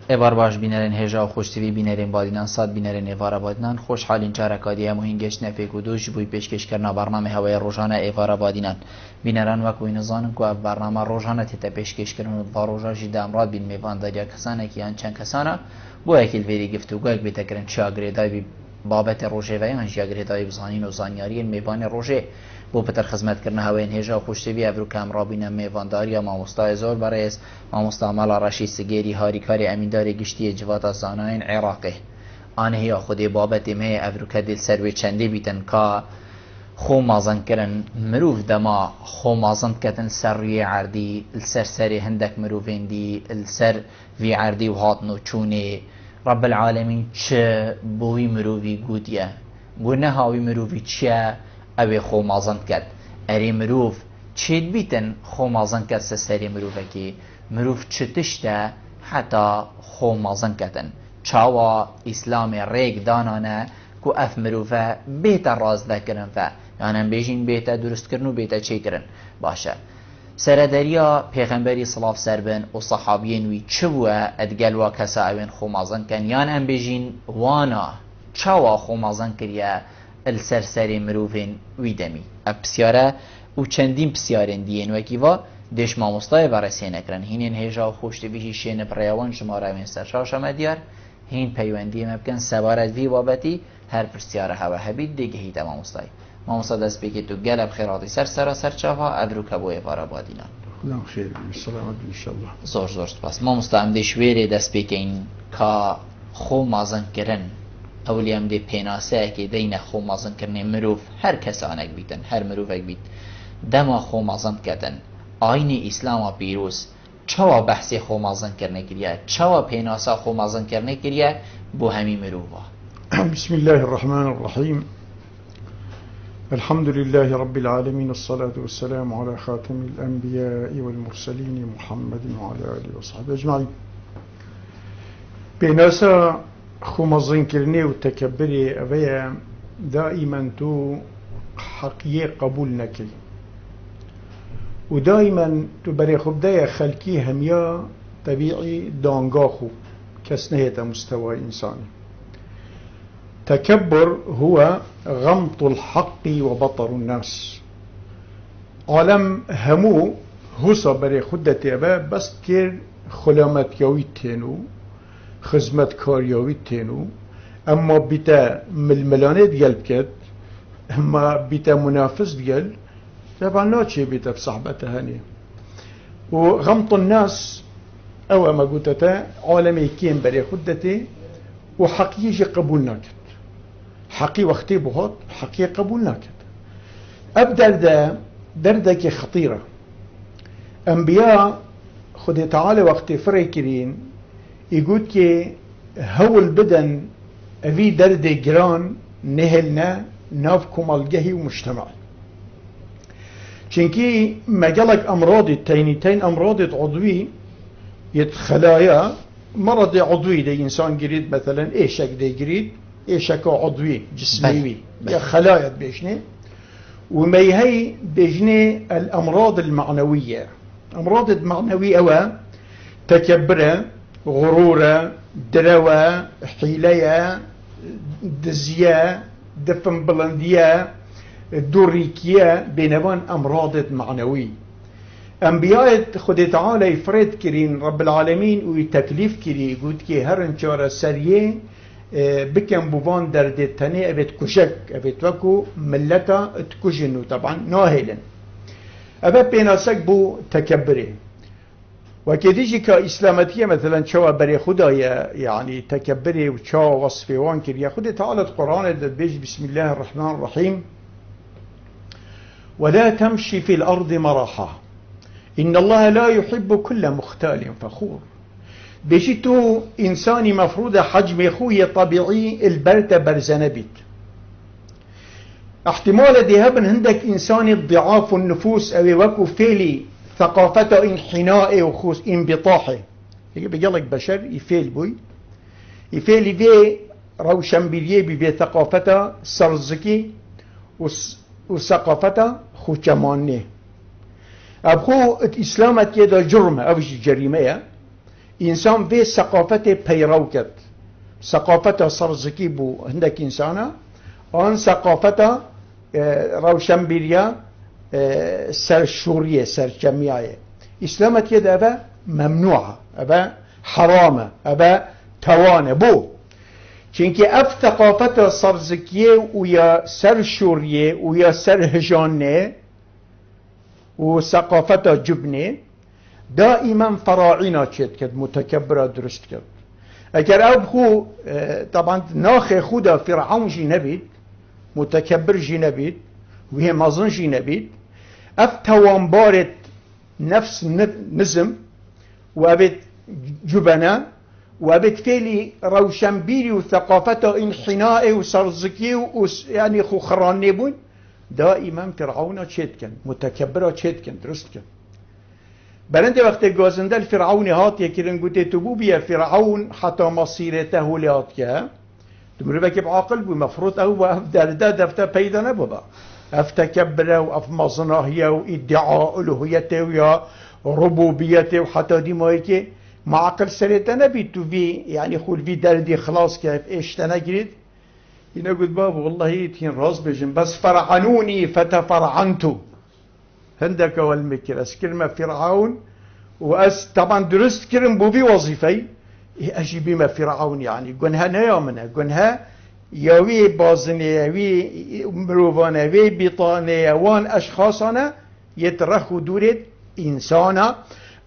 ابار باش بینرین هجا و خوشتوی بینرین بادینان صاد بینرین ایوارا بادینان خوشحالین چارکادی مهین گشت نفیک و دوش بوی پیشکش کرنا برنامه هوای روزانه ایوارا بادینان بینران وکوی نزانن که برنامه روزانه تیتا پیشکش کرن و روزا جدا امراد بین میوان داریا کسانه که چند کسانه بو اکیل ویری گفتگو اک بیتا کرن چاگریدای بی بابت روژه و یا چاگریدای بزانین و زانیاری میوان روژه بو پتر خدمت کردن هوای هجا خوشتوی ابرو کام رابین میوانداری ماموستا زور برای ماموستا مالا رشی سگیری هاریکاری امینداری گشتی جواد زاناین عراقی آنه یا خودی بابت می ابرو کدیل سروی چندی بیتن کا خو مازن کرن مروف دما خو مازن کتن سری عردی السرسری هندک مروفین دی السر وی عردی و هاتنو چونه رب العالمین چه بوی مروفی گودیه گونه هاوی مروفی چه اوی خو مازن کد اری مروف چید بیتن خو مازن کد سری مروفه کی مروف چتشته حتی خو مازن کدن چاوا اسلام ریگ دانانه کو اف مروفه بیتا راز دکرن فا یعنی بیجین بیتا درست کرن و بیتا چی کرن باشه سردریا پیغمبری صلاف سربن و صحابین وی چوه ادگل و کسا اوین خو مازن کن یعنی ام بیجین وانا چاوا خو مازن کریه السرسری مروفین ویدمی بسیاره و چندین بسیارین دین وکیوا دش ماموستای ورسی نکرن هینین هجا و خوشتویشی شین پریوان شما روین سرشاش دیار هین پیوندی مبکن سوارد وی بابتی هر پرسیاره هوا هبید دیگه هیتا ماموستای ماموستا دست بگی تو گلب خیراتی سر چاها ادرو کبوی وارا بادینان خدا خیر سلامت انشالله زور سپاس ماموستا هم دیش ویری دست بگین که خو مازن کرن اولی هم دی پیناسه که دین خو مازن کرنه مروف هر کسانک بیتن هر مروفک بیت دما خو مازن کردن آین اسلام پیروز چوا بحثی خو مازن کرنه کریه چوا پیناسه خو مازن کرنه کریه بو همی مروفا بسم الله الرحمن الرحيم الحمد لله رب العالمين الصلاة والسلام على خاتم الأنبياء والمرسلين محمد وعلى آله وصحبه أجمعين بناسا خمازن كرني وتكبري أبيا دائما تو حقيقة قبول نكي ودائما تو بري خبدايا خلقي هميا طبيعي دانغاخو كسنهة مستوى إنساني تكبر هو غمط الحق وبطر الناس عالم همو هوسا بري خدتي أبا بس كير خلامت يويتينو خدمت کاریاوی تینو اما بیتا ململانه دیگل بکد اما بیتا منافس دیگل طبعا ناچه بیتا بصحبته هنی و غمط الناس او ما قلتتا عالمي كين بري خدتي وحقيقي قبول ناكد حقي وقتي بهات حقي قبول ناكد ابدا دردك خطيرة انبياء خدي تعالى وقت فريكرين يقول كي هو البدن في درد جران نهلنا نافكم الجهي ومجتمع شنكي مجالك أمراض التينتين أمراض عضوي يتخلايا مرض عضوي ده إنسان جريد مثلا إيشك ده جريد إيشك عضوي جسمي يا خلايا بيجني وما هي بيجني الأمراض المعنوية أمراض المعنوية أو تكبره غرورة دروة حيلية دزية دفن بلندية دوريكية بينوان أمراض معنوي أنبياء خد تعالى يفرد كرين رب العالمين ويتكليف كري يقول كي هرن شارة سريه بكم بوان درد تاني أبت كشك أبت وكو ملتا تكشنو طبعا ناهلا أبت بيناسك بو تكبري وكديجي كإسلامتية مثلا شو بري خدايا يعني تكبري وشو وصفي وانكر يا خدي تعالى القرآن بيج بسم الله الرحمن الرحيم ولا تمشي في الأرض مرحا إن الله لا يحب كل مختال فخور بيجيتو إنساني مفروض حجم خوية طبيعي البرت برزنبت احتمال ذهبا عندك إنساني ضعاف النفوس أو وكو فيلي ثقافته انحناء وخوص انبطاحه بيقلك بشر يفيل بوي يفيل يفي روشن بليه بي ثقافته سرزكي وثقافته خوشمانه أبخو الإسلام يدا جرمه أو جريمة انسان في ثقافته پیروکت ثقافته سرزکی بو هندك انسانه آن ثقافته روشنبیریا سرشوریه سرجمیایه اسلامت يد أبا ممنوعة أبا حرامة أبا توانه بو چونکه اف ثقافت سرزکیه و یا سرشوریه و یا سرهجانه و ثقافت جبنه دائما فراعینا چید کد متکبره درست کد اگر او بخو طبعا ناخ خودا فرعون جی نبید متکبر جی نبید و هی مظن جی نبید اف توانبارت نفس نظم و ابد جبنه و ابد فعلی روشنبیری و ثقافت انحناء و سرزکی و یعنی خوخران نبون دائما فرعون چید کن متکبر چید کن درست کن برند وقت گازنده الفرعون هات یکرن گوته تبو بیا فرعون حتی مصیرته لات که تمر بك بعقل بمفروض او ده دفته پیدا نبودا اف تكبره و اف مصناهيه و ادعاء الوهيته و ربوبيته وحتى دي ما هيك معقل سريته نبي تو في يعني خول في دردي خلاص كيف ايش تنجرد هنا قلت بابا والله تين راس بجن بس فرعنوني فتفرعنتو هندك والمكر اس كلمه فرعون واس طبعا درست كلمه بو في وظيفي اجي بما فرعون يعني قنها نيامنا قنها يوي بازني يوي مروفانا يوي بيطاني وان اشخاصنا يترخوا دورة انسانا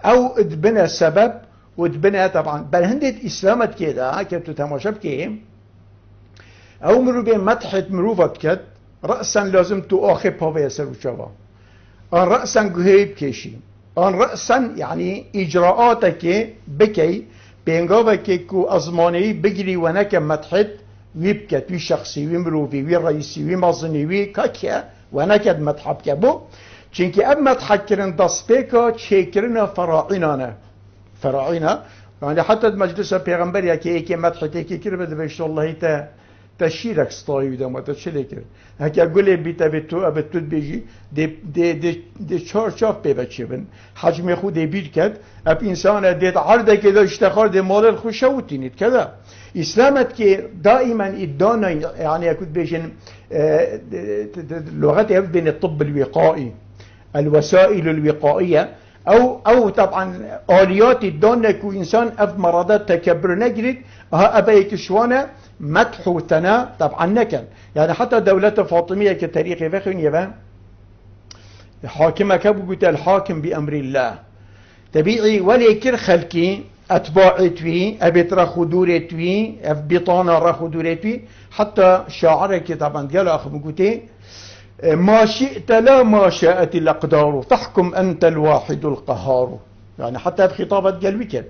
او ادبنا سبب وادبنا طبعا بل هندت اسلامت كده كنتو تماشا بكي او مروفين مدحت مروفت كد رأسا لازم تو اخي باوي يسر وشوا ان رأسا قهيب كيشي ان رأسا يعني اجراءاتك بكي بينغاوة كيكو ازماني بجري ونك مدحت ويبكت وي شخصي وي مروفي وي رئيسي وي مظني وي كاكيا ونكد مدحب كبو چونكي اب مدحك كرن دسبيكا چيكرنا فراعينا يعني حتى المجلس پیغمبر يكي ايكي مدحت ايكي كر بده بيش الله تا تشيرك ستايو ده ما تشليكر هكا قولي بيتا بتو ابتود بيجي دي چار چاف بيبچيبن حجم خود بير كد اب انسان ديت عرضه كده اشتخار دي مال الخشوتينيت كده اسلامت که دائما ادانا يعني يكون بيجن لغات بين الطب الوقائي الوسائل الوقائيه او طبعا اليات ادانا كو انسان اف مرضات تكبر نجرد ها ابيك شوانا مدح وثناء طبعا نكن يعني حتى دوله فاطميه كتاريخ فخن يبان حاكمه كبو قلت الحاكم بامر الله طبيعي ولا كر خلكي اتباعتوي ابيت راخو دورتوي اف بيطانا راخو دورتوي حتى شاعرك طبعا قال اخ مقوتي ما شئت لا ما شاءت الاقدار فاحكم انت الواحد القهار يعني حتى بخطابة قلبي كده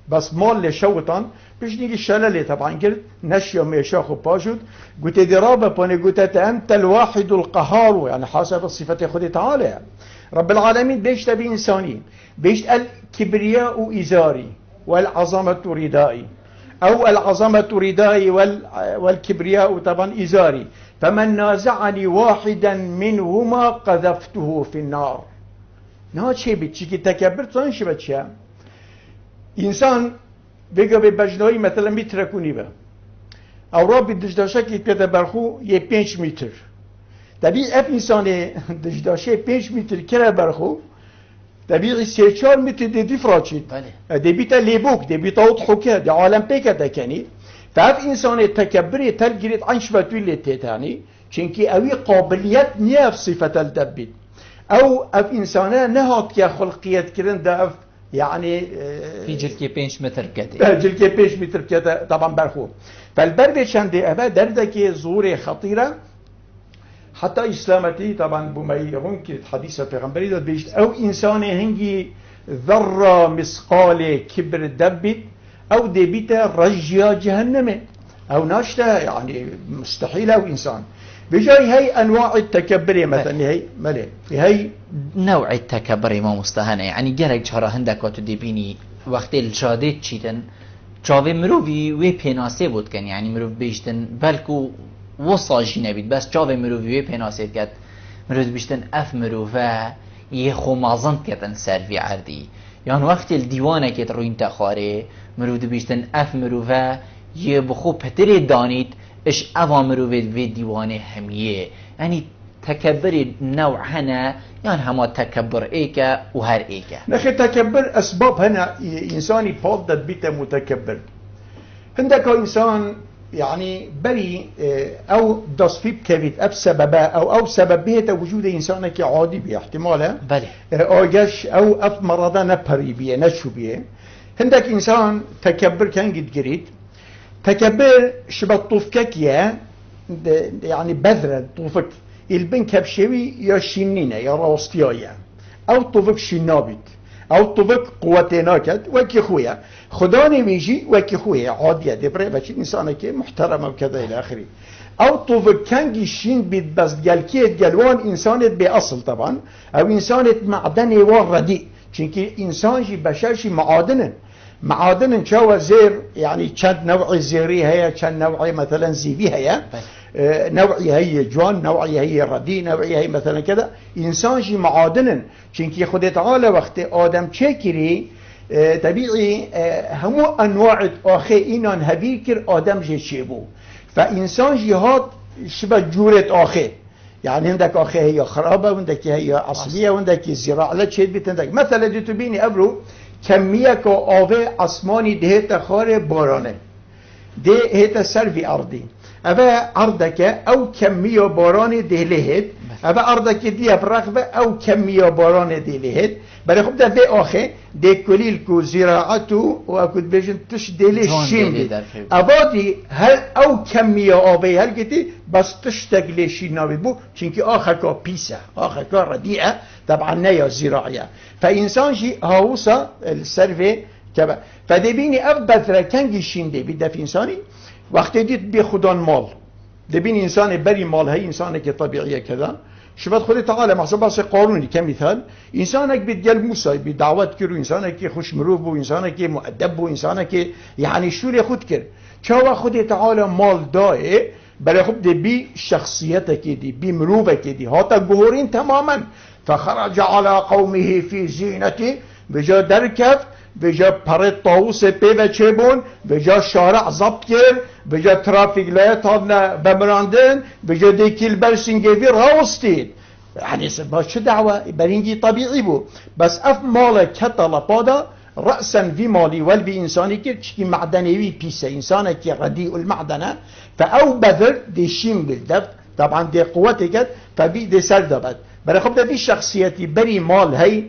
بس مال لشوطان بيش نيجي الشلالي طبعا قلت نشيا ميشاخو باشود قلت درابة باني قلت انت الواحد القهار يعني حسب الصفة خدي تعالى يعني. رب العالمين بيش تبي انساني بيش الكبرياء ازاري والعظمة ردائي أو العظمة ردائي والكبرياء طبعا إزاري فمن نازعني واحدا منهما قذفته في النار ناچه بچی تکبر تانش بچه انسان بگه به بجنایی مثلا میترکونی با او را بی دجداشه که پیدا برخو یه 5 متر طبیعی اف انسان دجداشه 5 متر کره برخو طبيعي 3-4 متر دي فراتشيت دي بيتا ليبوك دي بيتا وضحوكا دي عالم بيكا دكاني فاف انسان التكبري تلقيت عنش بتولي تاني چنكي اوي قابليات نياف صفة الدبيت او اف انسانه نهات يا خلقيات كرن داف يعني في جلكي 5 متر كده جلكي 5 متر كده طبعا برخو فالبربي شندي ابا دردكي ظهور خطيره حتى إسلامتي طبعا بما يهون كده حديثة پیغمبري داد بيشت أو إنسان هنجي ذرة مثقال كبر دبت أو دبيتا رجيا جهنم أو ناشتا يعني مستحيل أو إنسان بجاي هي أنواع التكبر مثلا هي ملي في هي نوع التكبر ما مستهانة يعني جرق جهرا هندك واتو ديبيني وقت الشادت چيتن چاوه مروفي وي پيناسي بود كن يعني مروف بيشتن بلكو وصاجی نبید بس چاوه مروفیه پناسید کرد مروف بیشتن اف مروفه یه خو مازند کردن سروی عردی يعني وقت الديوانه كت روين تخاره مرو دبيشتن اف مروفه يه بخو پتر دانيت اش اوا مروفه في ديوانه هميه يعني تكبر نوع هنا يعني هما تكبر ايكا وهر ايكا نخي تكبر اسباب هنا انساني بولدت بيته متكبر عندك انسان يعني بري او تصفيب كبيت اب سببه او سببه وجود انسانك عادي باحتماله بله اوجش او اف مرضى نبري بيه نشو بيه عندك انسان تكبر كان قد قريد تكبر شبه طوفكك يعني بذرة طوفك البنك بشوي يا شنينة يا راستيايا او طوفك شنابت او طوفك قوتيناكت وكي خويا خداني بيجي وكي خويا عادية دبري بشي انسانك محترم وكذا الى اخره او طوفك كان جيشين بيت بس جالكيت جالوان انسانت باصل طبعا او انسانت معدني وردي چونكي انسان جي بشرشي معادن شو زير يعني كان نوعي زيري هي كان نوعي مثلا زيبي هي نوعي هي جوان نوعي هي ردي نوعي هي مثلا كذا انسان جي معادن چونكي خد تعالى وقت ادم چكري طبيعي همو انواع اخي اینان هبیر کر آدم جي شيبو فانسان جي هات شبه جورت اخي يعني عندك اخي هي خرابه وعندك هي اصليه وعندك زراعه لا تشد بتندك مثلا دي تبيني ابرو كمية كو آوه اسماني دهت خار بارانه ده هت سروي ارضي اما ارضك او كمية باران دهلهت اما ارضك دي برغبه او كمية باران دهلهت برای خب ده آخه ده کلیل کو زراعتو و اکود بیشن تش دلی شیم بید ابادی هل او کمیه آبی هل گتی بس تش تگلی شیم نبید بو چونکه آخه که پیسه آخه که ردیعه طبعا نیا زراعیه فانسان جی هاوسا السروه كبا فدبيني أبثر كنجي شين دي بده في إنساني وقت ديت بخدان مال دبيني إنسان بري مال هي إنسانك طبيعية كذا شفت خدي تعالى محسوبة قانوني كمثال إنسانك بتجل موسى بدعوات كرو إنسانك خوش مروف بو إنسانك مؤدب بو إنسانك يعني شو اللي خد كر شو خدي تعالى مال داي برای خب دي بي شخصيتك دي بي مروفك دي هاتا جهورين تماما فخرج على قومه في زينته بجا دركفت بجا پرت طاووس پیو چبون بجا شارع ضبط کرد بجا ترافیک لایت هادنا بمراندن بجا دیکیل برسنگوی راوستید يعني با چه دعوة برینگی طبيعي بو بس اف مال كطلبادا رأسا في مالي والبي انساني كي معدنوي بيسا انسانه كي رديء المعدنة فاو بذر دي شيم بالدفت طبعا دي قوتك فبي دي سردبت برای خب ده في شخصيتي بري مال هي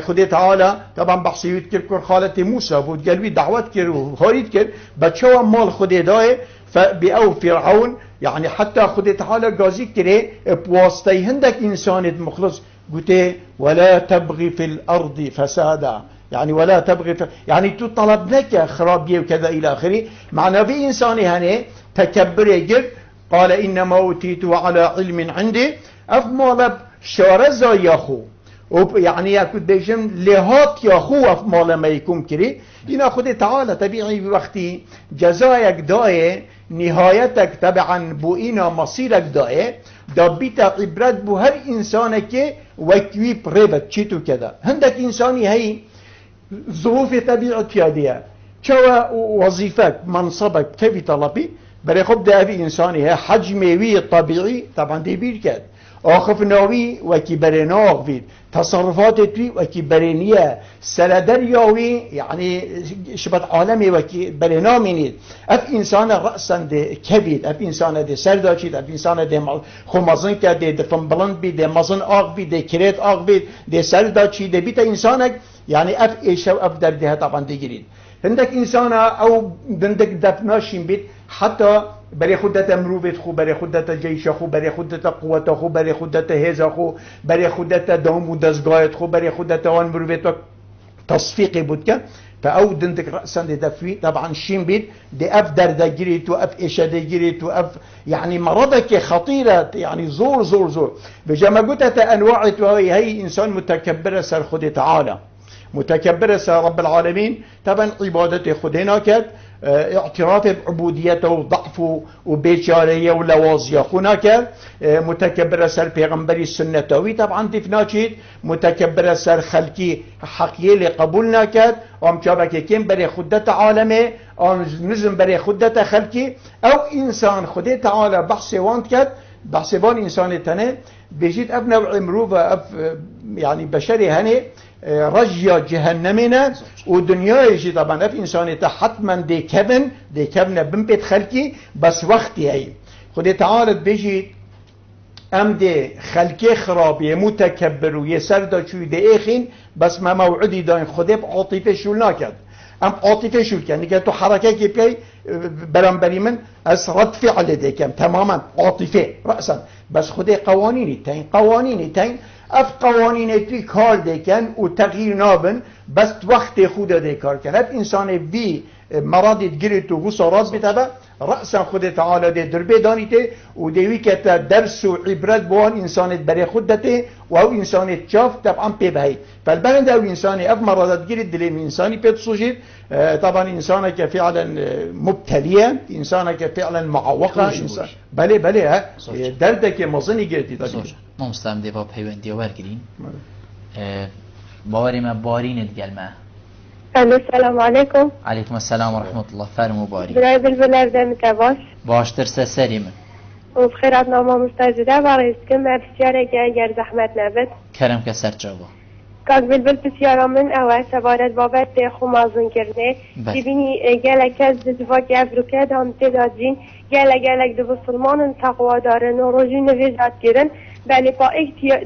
خدي تعالى طبعا بحثي يذكر خالة موسى بود قالوي دعوت كر وخاريد كر بتشوى مال خدي داي فبأو فرعون يعني حتى خدي تعالى قازي كره بواسطي هندك انسان مخلص قلت ولا تبغي في الارض فسادا يعني ولا تبغي يعني تطلب لك خرابيه وكذا الى اخره معنى في انساني هنا تكبر يجر قال انما اوتيت على علم عندي افمال شارزا ياخو يعني يكون بيجم لهات يا خوف مال ما يكون كري إن خد تعالى طبيعي بوقتي جزايك داي نهايتك طبعا بو إنا مصيرك داي دا بيتا عبرت بو هر إنسانك وكوي بريبت چيتو كذا هندك إنساني هي ظروف طبيعة تيادية شو وظيفك منصبك كيف طلبي بري خب ده في إنساني هي حجمي طبيعي طبعا دي بيركد آخف ناوی وکی برناغ بید تصرفات توی وکی برنیه سردر یاوی یعنی شبت عالمی وکی برنامینید اف انسان رأسا ده کبید اف انسان ده سرداچید اف انسان ده خمازن که ده فنبلند بید ده مزن آغ بید ده کرت آغ بید ده سرداچید ده بیت انسانک یعنی اف ایشو اف در ده طبعا دیگرید هندک انسان او دندک دفناشین بید حتی برای خودت مروبت خو برای خودت جیش خو برای خودت قوت خو برای خودت هیز خو برای خودت دام و دزگایت خو برای خودت آن مروبت تصفیقی بود که فاو دندك رأسا دفوي طبعا شين بيت دي اف دردگيريت و اف اشدگيريت و اف يعني مرضك خطيرة يعني زور زور زور بجما قلت انواعت وهي هي انسان متكبر سر خود تعالى متكبر سر رب العالمين طبعا عبادت خدينا كد اعتراف بعبوديته وضعفه وبيشاريه ولوازيه هناك متكبر سر پیغمبری سنتوی طبعا دفناچید متكبر سر خلقی حقیه لقبول نکد ام چابک کم برای خودت عالمه ام نظم برای خودت خلقی او انسان خود تعالی بحث واند کد بحث بان انسان تنه بيجيت ابن عمرو يعني بشري هني رجيا جهنمنا ودنيا يجي طبعا اف انسان حتما دي كبن بنبت خلقي بس وقتي هي خدي تعالى بيجي ام دي خلقي خرابي متكبر ويسر دا شو دي اخين بس ما موعدي داين خدي بعاطفه شو ناكد ام عاطفه شو كان نيجي تو حركه كي بي برانبري من از رد فعل ديكم تماما عاطفه راسا بس خدي قوانيني تين اف قوانين توی کار ديكن و تغییر نابن بس وقت خود دي کار كن اف انسان بي مرض گرت و غصارات بتبه رأسا خود تعالى دي دربه دانيته و ديوي كتا درس و عبرت بوان انسان بري خودته و او انسان تشاف طبعا بيبهي فالبلد او انسان اف مرضات گرت دليم انساني بيتصوجيد طبعا انسانك فعلا مبتلية انسانك فعلا معوقة انسان بله ها دردك مظني گرتي ما مستم دي باب هيوندي وارگرين باوري ما بارين الجلمة السلام عليكم. عليكم السلام ورحمة الله. فرمو باري. برای بلبل دمت باش. باشتر سری من. و بخیرات نامه مستجده برای اسکم بسیاره که اگر زحمت نبود. کرم که سر جواب. کاغ بلبل بسیاره من اول سوارت بابت خمازون کرده. ببینی گلک از دفاعی افریقا هم تعدادین گلک دو مسلمان تقوا دارن و روزی نویزات گیرن. بله با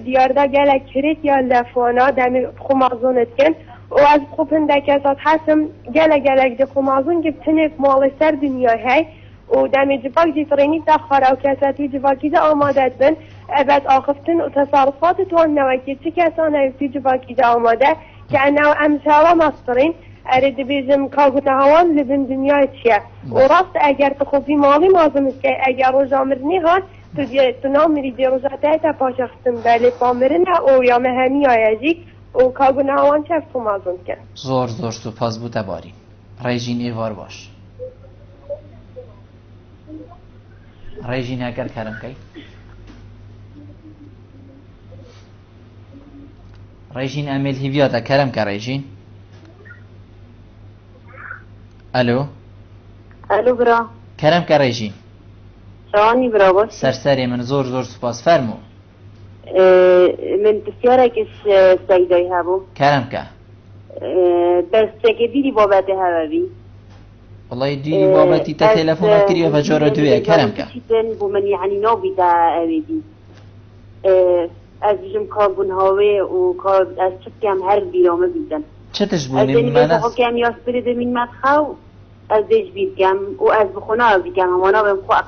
دیارده گلک کرد یا لفوانا دمی خمازونت کن. و از خوبن دکسات حسم گلک دی خمازون که بتنک مال سر دنیا هی و دمی جواک دیفرینی تخاره و کساتی جواکی دا آماده بن بعد آخفتن و تصارفات توان نوکی چه کسانه فی جواکی دا آماده که انو امثالا مصرین ارد بیزم کاغوت هوان لبن دنیا چیه و راست اگر تخوفی مالی مازمست که اگر روزا مرنی هات تو نامری دی روزاته تا پاشختن بله پامرنه او یا مهمی آیجی و کاغوت هوان چه فمازون کن زور سپاس بوده باری ریجین ایوار باش ریجین اگر کرم کی ریجین امیل هیویاتا کرم که ریجین الو برا کرم که ریجین شوانی برا باش سرسری من زور سپاس فرمو من بسیاره کش سیدای هبو کرم که بس چکه دیدی بابت هبوی والله دیدی بابتی تا تلفونات کری و جارا دویه کرم که بو من یعنی نابی تا اویدی از جم کاربون هاوی و کار از چکم هر بیرامه بیدن چتش بونی من از حکم یاس برده من مدخو از دیش بیدگم و از بخونه بیدگم همانا بهم خواه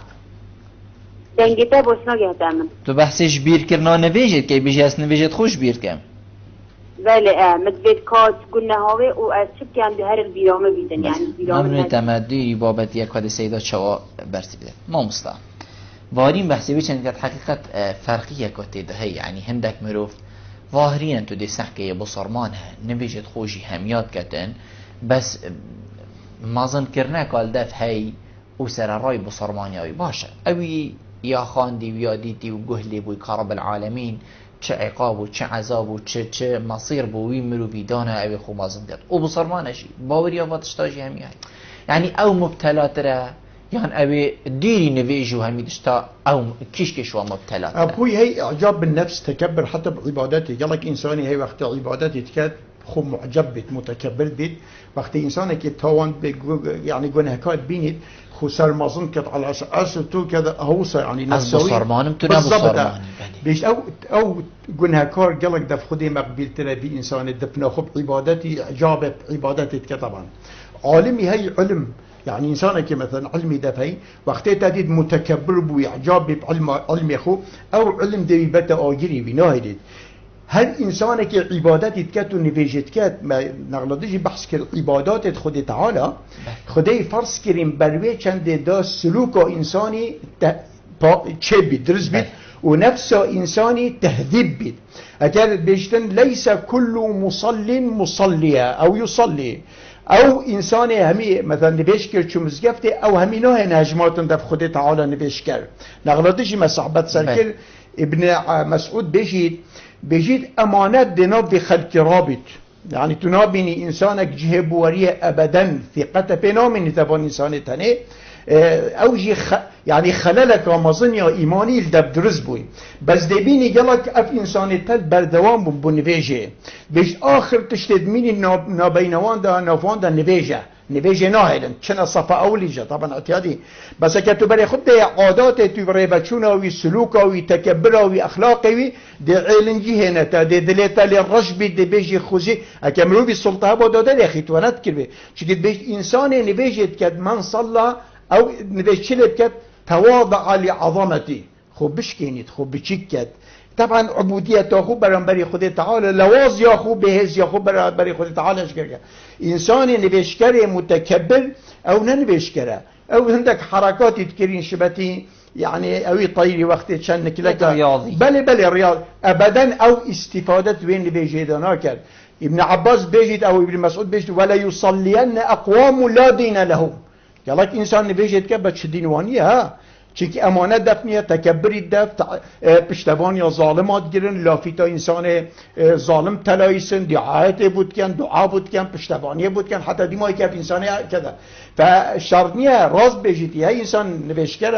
دنگیتا باشنا گهتم من تو بحثش بیر کرنا نویجد که بیشی از نویجد خوش بیر کم بله مدبید کات گنه هاوی و از چکم ده هر بیرامه بیدن یعنی بیرامه ممنون تمدیری بابت یک کاد سیدا چوا برسی بیده ما مستا واریم بحثی بیچند که حقیقت فرقی یک کاد هی یعنی هندک مروف ظاهرین تو دی سحکه بصرمان نویجد خوشی همیاد کتن بس مازن کرنه کال دف هی او سر رای بصرمانی هایی باشه اوی یا خاندی و یا دیدی و گهلی بوی کارب العالمین چه عقاب و چه عذاب و چه مصیر بوی مرو بیدانه اوی خو مازن کرد او بصرمانشی باوری آواتشتاجی همی هایی یعنی او مبتلات را یعنی اوی دیری نویجو همی دشتا او کشکشوا مبتلات را ابوی هی اعجاب بالنفس تكبر حتى بعبادته قالك انساني هي وقت عبادتي تكاد خو معجب بيت متكبر بيت وقت انسانك يتوان يعني جنهكات بينيت خو سرمازن كت على اساس تو كذا هوسه يعني نسوي بصرمانم تو نبصرمان بيش او جنهكار قالك دف خدي مقبل ترى بي انسان دفنا خب عبادتي اعجاب عبادتي طبعا عالمي هي علم يعني إنسانك مثلا علمي دفعي وقت تديد متكبر بإعجاب بعلم خو أو علم دي بتا آجري بناهدد هل إنسانك عبادات تكتو نفيجت كات ما نغلطيش بحث كر عبادات خود تعالى خدي فرض كريم بروي چند دا سلوك إنساني چه بيت درس بيت ونفس إنساني تهذيب بيت أكاد بيشتن ليس كل مصل مصليا أو يصلي او انسان همی مثلا نوشت کرد چون مزگفته او همی نه نهجمات دف خود تعالی نوشت کرد نغلطش مسحبت سرکر ابن مسعود بجید امانت دناب خلق رابط يعني تنابني إنسانك جهة بورية أبدا ثقة بنام نتبان إنسان تاني أوجي يعني خلالك رمضان يا إيماني الدب درز بوي بس دبيني قالك أف إنسان تل بردوان بنفيجه بيش آخر تشتد ميني نابينوان دا نافوان دا نویجه ناهلن چنه صفا اولیجه طبعا اعتیادی بس که تو برای خود ده عادات تو برای بچوناوی سلوکاوی تکبراوی اخلاقی ده علنجی هنه تا ده دلیتا لرجبی ده بیجی خوزی اکه مروبی سلطه با داده ده خیتوانت کرده چکه بیش انسان نویجت کد من صلا او نویج چلب کد تواضع لعظمتی خوب بشکنید خوب بچیک کد طبعا عبودیت خوب برای خود تعالی لواز یا خوب بهز یا خوب برای خود تعالی اشکر انسان نوشکر متکبر او ننوشکره او عندك حركات تكرين شبتي يعني اوي طيري وقت شنك لك رياضي بل رياض ابدا او استفادة وين بيجيدنا كان ابن عباس بيجد او ابن مسعود بيجد ولا يصلين اقوام لا دين لهم قال لك انسان بيجد كبتش دينوانيه چونکه امانت دفنیه تکبری دفت پشتوان یا ظالمات گیرن لافیتا انسان ظالم تلایسن دعایت بود کن دعا بود کن پشتوانیه بود کن حتی دیمایی که انسانی کده فشرطنیه راست بجید یا انسان نوشکر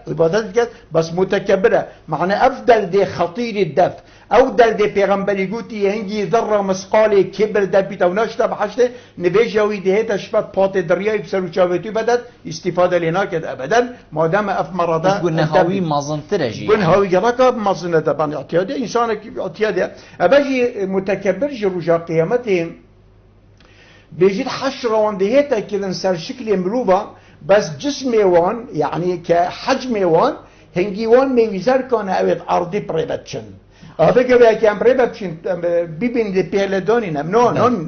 عبادت کرد بس متکبره معنی افضل ده خطیر دفت او در پیغمبری گوتی هنگی ذره مسقال کبر در بیتا و ناشته بحشته نویجاوی دهیتا شفت پات دریای بسر و چاویتوی بدد استفاده لینا کد ابدا مادام اف مراده گونه هاوی مازن ترجی گونه هاوی گرکا مازنه دبان اعتیاده انسان اعتیاده ابجی متکبر جروجا قیامتی بيجي حشر وان دهيتا كذا سر شكل مروبا بس جسم وان يعني كحجم وان هنجي وان ميزار كان اويد ارضي بريبتشن هذا كذا كان بريبتشن بيبين دي بيلدوني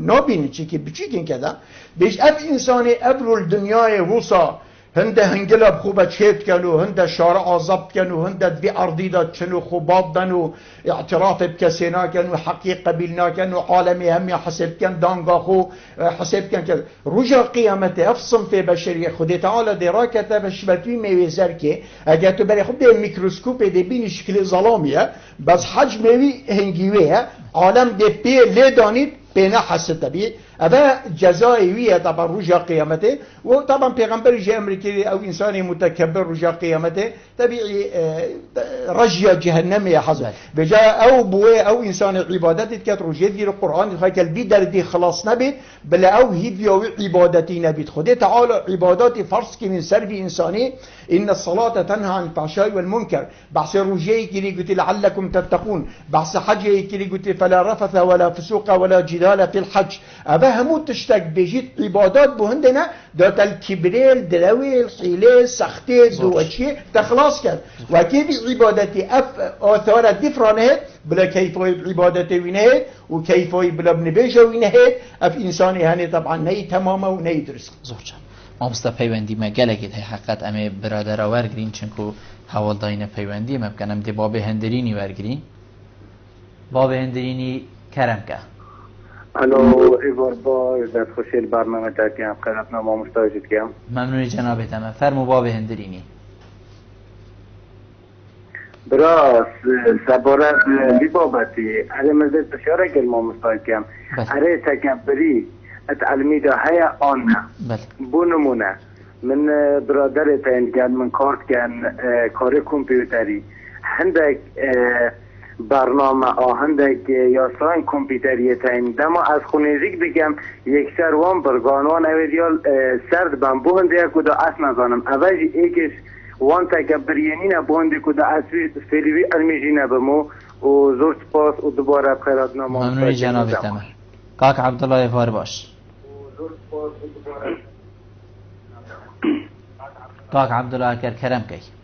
نو بين شيء بتشيكين كذا بيش اف انساني ابرو الدنيا وصا هنده هنگلا خوبه چهت کنو هنده شارع عذاب کنو هنده دوی ارضی داد چنو خوبات دنو اعتراف بکسینا کنو حقیق قبیلنا کنو عالمی همی حسب کن دانگا خو حسب کن رجا قیامت اف صنف بشری خود تعالی دراکت بشبتوی میوزر که اگر تو برای خود میکروسکوپ ده بینی شکل ظلامیه بس حجموی هنگیویه عالم ده پی لی دانید بنا حسد طبيعي هذا جزائي طبعا رجاء قيامته وطبعا پیغمبر جاء امريكي او انساني متكبر رجاء قيامته طبيعي رجيا جهنم يا حزن بجاء او بوي او انسان عبادتك كانت رجيا دي القران هيك البدر دي خلاص نبي بلا او هيفيو عبادتي نبي خدي تعالى عبادات فرض من سرب انساني ان الصلاه تنهى عن الفحشاء والمنكر بحث رجيا كي قلت لعلكم تتقون بحث حج كي قلت فلا رفث ولا فسوق ولا جدال في الحج أبا هموت تشتاق بيجيت عبادات بهندنا دوت الكبريل دلوي الحيلة سختي دوشي تخلص كان وكيف عبادتي أثارة دفرانه بلا كيف عبادتي وينهد وكيف بلا بنبيجه وينهد أف إنساني هاني طبعا نهي تماما ونهي درس زورجا ما بستا پیوندی ما گلگید هی حقیقت امی برادر ورگرین چنکو حوال داین پیوندی ما بکنم دی باب هندرینی ورگرین باب هندرینی کرم که الو ایوار با عزت خوشی برنامه تاکیم قناتنا ما مستوجد کیم ممنونی جناب تمام فرمو باب هندرینی براس سبارت لی بابتی اره مزید بشاره که ما مستوجد کیم اره تکبری اتعلمی ده های آنه بونمونه من برادر تاین من کارت کن کار کمپیوتری هندک برنامه آهنده یا ساین کمپیوتری تاین دما از خونیزیک بگم یک سروان برگانوان اویدیال سرد بم بونده کدا اس نزانم اوج ایکش وان تکبرینی نبونده کدا اس فیلیوی علمیجی نبمو و زور سپاس و دوباره بخیرات نامو ممنونی جناب تمام کاک عبدالله فار باش کاک عبدالله کر کرم کی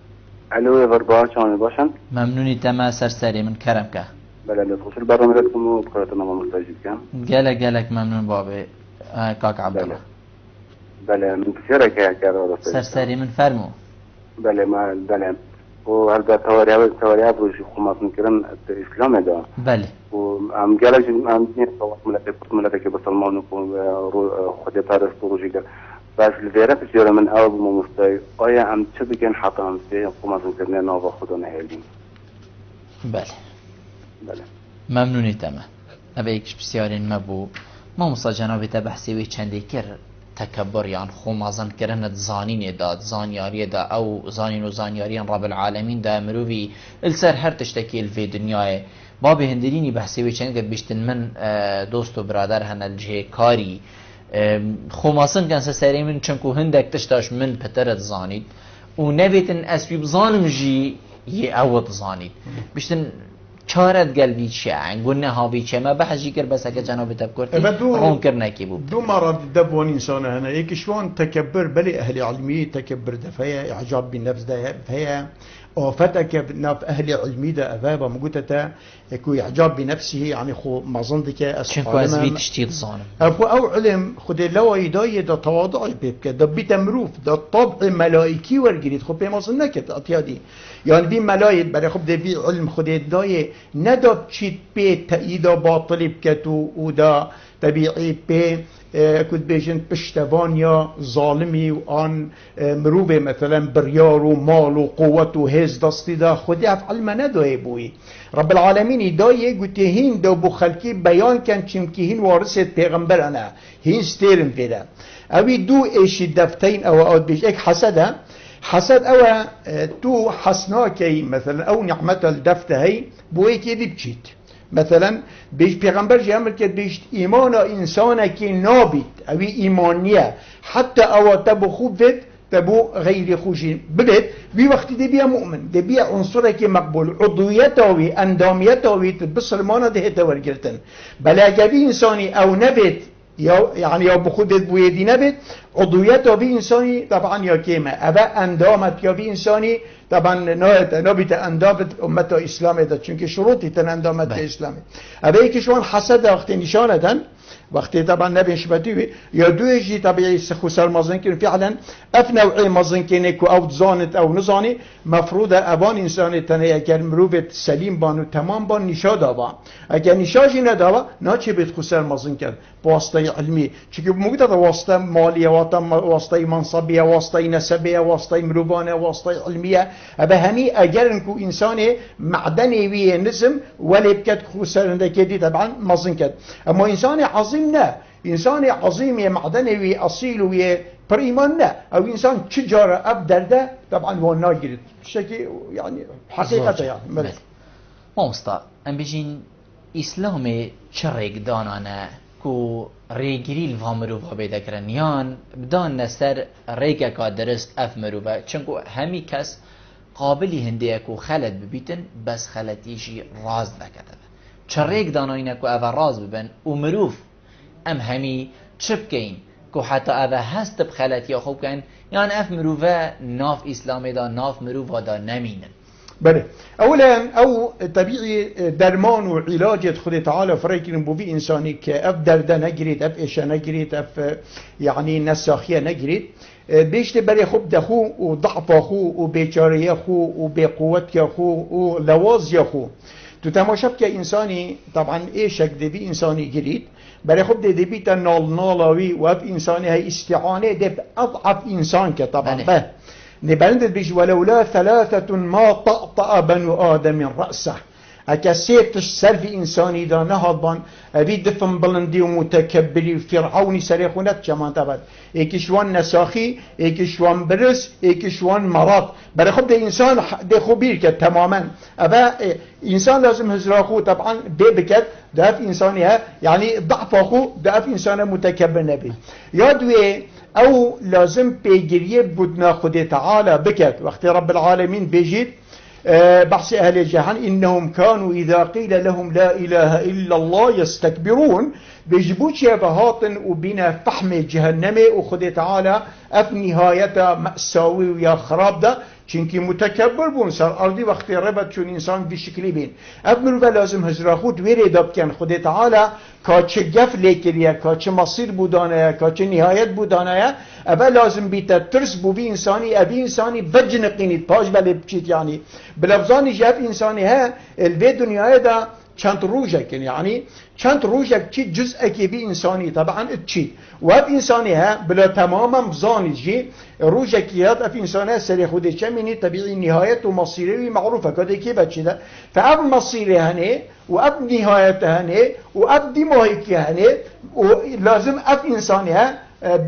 الو وربا چانی باشن ممنونی تمام سرسری من کرم که بله لطفا شل برنامه رتكم و بخیراتنا ما مستجیب کم گلک ممنون بابی کاک عبدالله بله من بسیاره که کرده سرسری من فرمو بله و هل تواريها بروشي خماسن كرن الإسلام ده بله وعم قالج عم صوت ملتك بسلمان وخدي تارس بروجيكا بس الفيرا بسيارة من أول مستوى آية عم تبين حتى عم تي خماسن كرن نوع خدنا هيلين بله ممنونی تمام أبيكش بسیارین مبو ما مصا جنابی تا بحثی وی چندی کر تکبر یان خومازن کرند زانین داد زانیاری دا او زانین و زانیاریان رب العالمین دا مروی السر هر تشتکیل في دنیای ما به هندرینی بحثی وی چند قد بیشتن من دوست و برادر هن الجه کاری خوماسن کنسه سری من چنکو هندک تشتاش من پترت زانید و نویتن اسبیب زانم جی یه اوت زانید بیشتن چارت قلبي شاعن قلنا هاوي ما بحجي كر بس هكا جناب تبكرتي رون كرنا كيبو دو مرض دبون انسان هنا هيك شلون تكبر بلي اهل علمي تكبر دفيا اعجاب بالنفس ده فيها وفتك بنف اهل علمي ده ابابا مقوتتا يكو اعجاب بنفسه يعني خو ما ظنك شنكو ازبي تشتيت صانم او علم خد لو يداي ده تواضع بك ده بتمروف ده طبع ملائكي ورجريت خو ما ظنك اتيادي يعني بي ملايك برای خب ده علم خود دای نداد چیت به تایید باطل بکتو و دا طبیعی به کد بیشن پشتوان یا ظالمی و آن مروب مثلا بریار و مال و قوت و هز دستی دا خودی افعال ما ندای بوی رب العالمین دای گوته هین دو بو خلقی بیان کن چیم که هین وارثت پیغمبر انا هین ستیرم فیده اوی دو ایشی دفتین او آد بیش ایک حسده حسد او تو حسناكي مثلا او نعمة الدفته هي بويك يدي بجيت مثلا بيش پیغمبر جامل كد بيش ايمان انسان كي نابت او ايمانيه حتى او تبو خوب فيت تبو غير خوشين بدت بي وقت دي بيا مؤمن دي بيا عنصر كي مقبول عضويته و انداميته و بسلمانه ده تورجلتن بلا جبي انساني او نبت يعني يا بخودت بويدي نبت عضويته في انساني طبعا يا كيمه ابا اندامت يا في انساني طبعا نبت اندامت امه الاسلام ده چونك شروطي تن اندامت الاسلام ابا يكشون حسد وقت نشانه وقتی طبعا نبی شبتی یا دویجی طبیعی سخوسر مازن کن فعلا اف نوعی مازن کنه که او زانت او نزانی مفروض اوان انسان تنه اگر مروبت سلیم بانو تمام بان نشا داوا اگر نشاجی نداوا ناچه بیت خوسر مازن کرد واسطه علمی چون موجود واسطه مالیه واسطه منصبیه واسطه نسبیه واسطه مروبانه واسطه علمیه ابا همی اگر انکو انسان معدنی وی نظم ولی بکت خوسر اندکی طبعا مازن کرد اما انسان عظیم نه انسان عظیم معدنی اصیل و پریمان نه او انسان چجاره اب درده طبعا و ناگیرد شکی یعنی حقیقته یعنی ماستا ام بجین اسلام چرک دانانه کو ریگری الوامرو و بیدکرن یان بدان نستر ریگه که درست اف مروبه چونکو همی کس قابلی هنده کو خلط ببیتن بس خلطیشی راز نکده چرک دانانه کو اول راز ببن و مروف ام همی چپ کین که حتی اوه هست بخلط یا خوب کن یعنی اف مروفه ناف اسلامی دا ناف مروفه دا نمینن بله اولا او طبيعي درمان وعلاج خد تعالى فريكن بو في انساني كاف درده نجريت اف ايش نجريت اف يعني نساخيه نجريت بيشت بري خب دخو وضعف اخو وبيچاري اخو وبقوت اخو ولواز اخو تو تماشب که انسانی طبعا ایشک دبی انسانی گرید برای خب دبی تا نالاوی و اف انسانی های استعانه دب اضعف انسان که طبعا به نبرندت بيش ولولا ثلاثة ما طأطأ بنو آدم رأسه اكسيتش سلفي انساني دا نهضبان ابي دفن بلندي ومتكبري فرعوني سريخونات كمان تبد ايكشوان نساخي ايكشوان برس ايكشوان مرض بري خب ده انسان ده خبير كد تماما ابا انسان لازم هزراخو طبعا ده بكد ده في انسانها يعني ضعف اخو ده في انسان متكبر نبي يادوي او لازم بيجريه بدنا خده تعالى بكت وقت رب العالمين بيجيد بحث أهل الجهان إنهم كانوا إذا قيل لهم لا إله إلا الله يستكبرون بيجبوش يبهاطن وبنا فحم جهنم وخده تعالى أف نهاية مأساوي ويا خراب ده چونکی متکبر بون سر ارضی وقتی ربط چون انسان بی شکلی بین ابن و لازم هجرا خود ویره داب کن خود تعالی که چه گف لیکریه که چه مصیر بودانه که چه نهایت بودانه ابا لازم بیتا ترس بو بی انسانی ابی انسانی بجنقینید پاش بله بچید یعنی بلفظانی جف انسانی ها الوی دنیای دا چند روجك يعني چند روجك چی جزء کی بی انسانی طبعا چی و اب انسانی ها بلا تماما بزانی جی روجكيات اب انسانه سری خود چمینی طبیعی نهایت و مصیری معروفه کده کی بچیده فاب مصیری هنه و اب نهایت هنه و اب دماغی هنه و لازم اب انسانی ها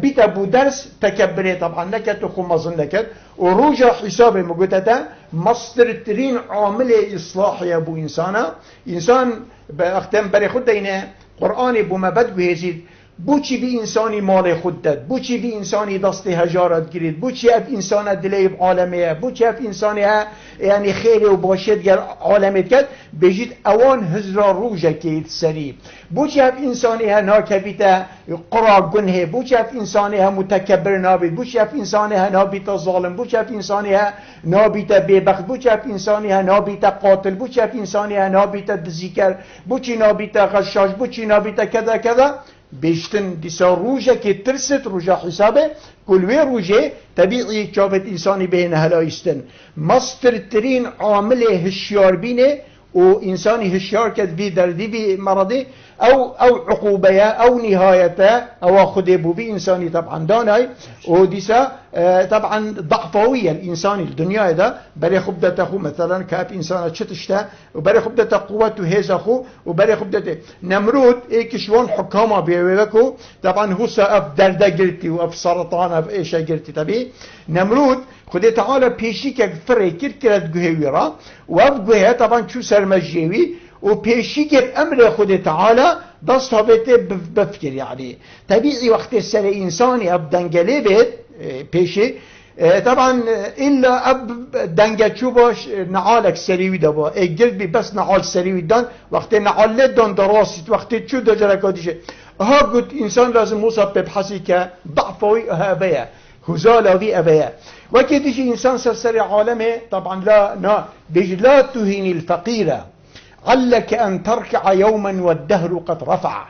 بیتا بو درس تکبره طبعا نکت و خمازن نکت و روجا حساب مگوتتا مصدر ترین عامل اصلاحی ابو انسان اختم برای خود دینه قرآن بو مبد بهزید بو چی بی انسانی مال خود داد بو چی بی انسانی دست هجارت گرید بو چی اف انسان دلی عالمیه بو چی اف انسانی ها یعنی خیر و باشد گر عالمیت کرد بجید اوان هزرا روژه کهید سری بو چی اف انسانی ها ناکبیت قرا گنه بو چی اف انسانی ها متکبر نابید بو چی اف انسانی ها نابیت ظالم بو چی اف انسانی ها نابیت بیبخت بو چی اف انسانی ها نابیت قاتل بو چی اف انسانی ها نابیت دزیکر بو چی نابیت غشاش بو چی نابیت کذا کذا بیشتن دیسا روژه که ترست روژه حسابه کلوی روژه طبیعی چابت انسانی به نهلایستن مستر ترین عامل هشیار بینه و انسانی هشیار کد بی دردی بی مرضی او عقوبه او نهایته او خود بو بی انسانی طبعا دانای و دیسا طبعا ضعفوية الانساني الدنيا ده بري خبدت اخو مثلا كاب انسان تشتشتا وبري خبدت قوته هيز اخو وبري خبدت نمرود ايك شلون حكامه بيوكو طبعا هو اف درده قلتي واف سرطان اف ايش قلتي تبي نمرود خدي تعالى بيشي كفري كركرت جهويرا واف جهه طبعا شو سرمجيوي وبيشي امر خدي تعالى دست هبته بفكر يعني طبيعي وقت السر انساني اب دنگله بيت پیشه طبعا الا اب دنگچو باش نعالك سریوی دبا اگل بی بس نعال سریوی دان وقت نعال دان دراسید وقت چو دجرکاتیشه ها قلت انسان لازم مصاب ببحثی که ضعفوی هابیه هزالاوی ابیه وكي تيجي انسان سرسري عالمه طبعا لا تهين الفقيره علك ان تركع يوما والدهر قد رفع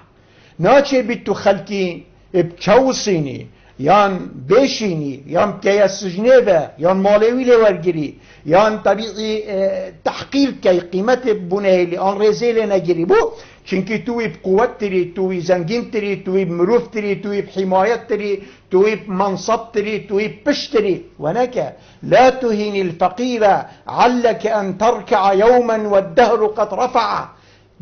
ناچه بتو خلقي بچوسيني یان بشینی یان که سجنه یان مالوی لورگیری یان طبیعی تحقیر که قیمت بونه آن رزیل نگیری بو چونکه توی بقوت تری توی زنگین تری توی مروف تری توی بحمایت تری توی منصب تری توی پشت تری ونکه لا تهین الفقیر علك ان تركع يوما والدهر قد رفع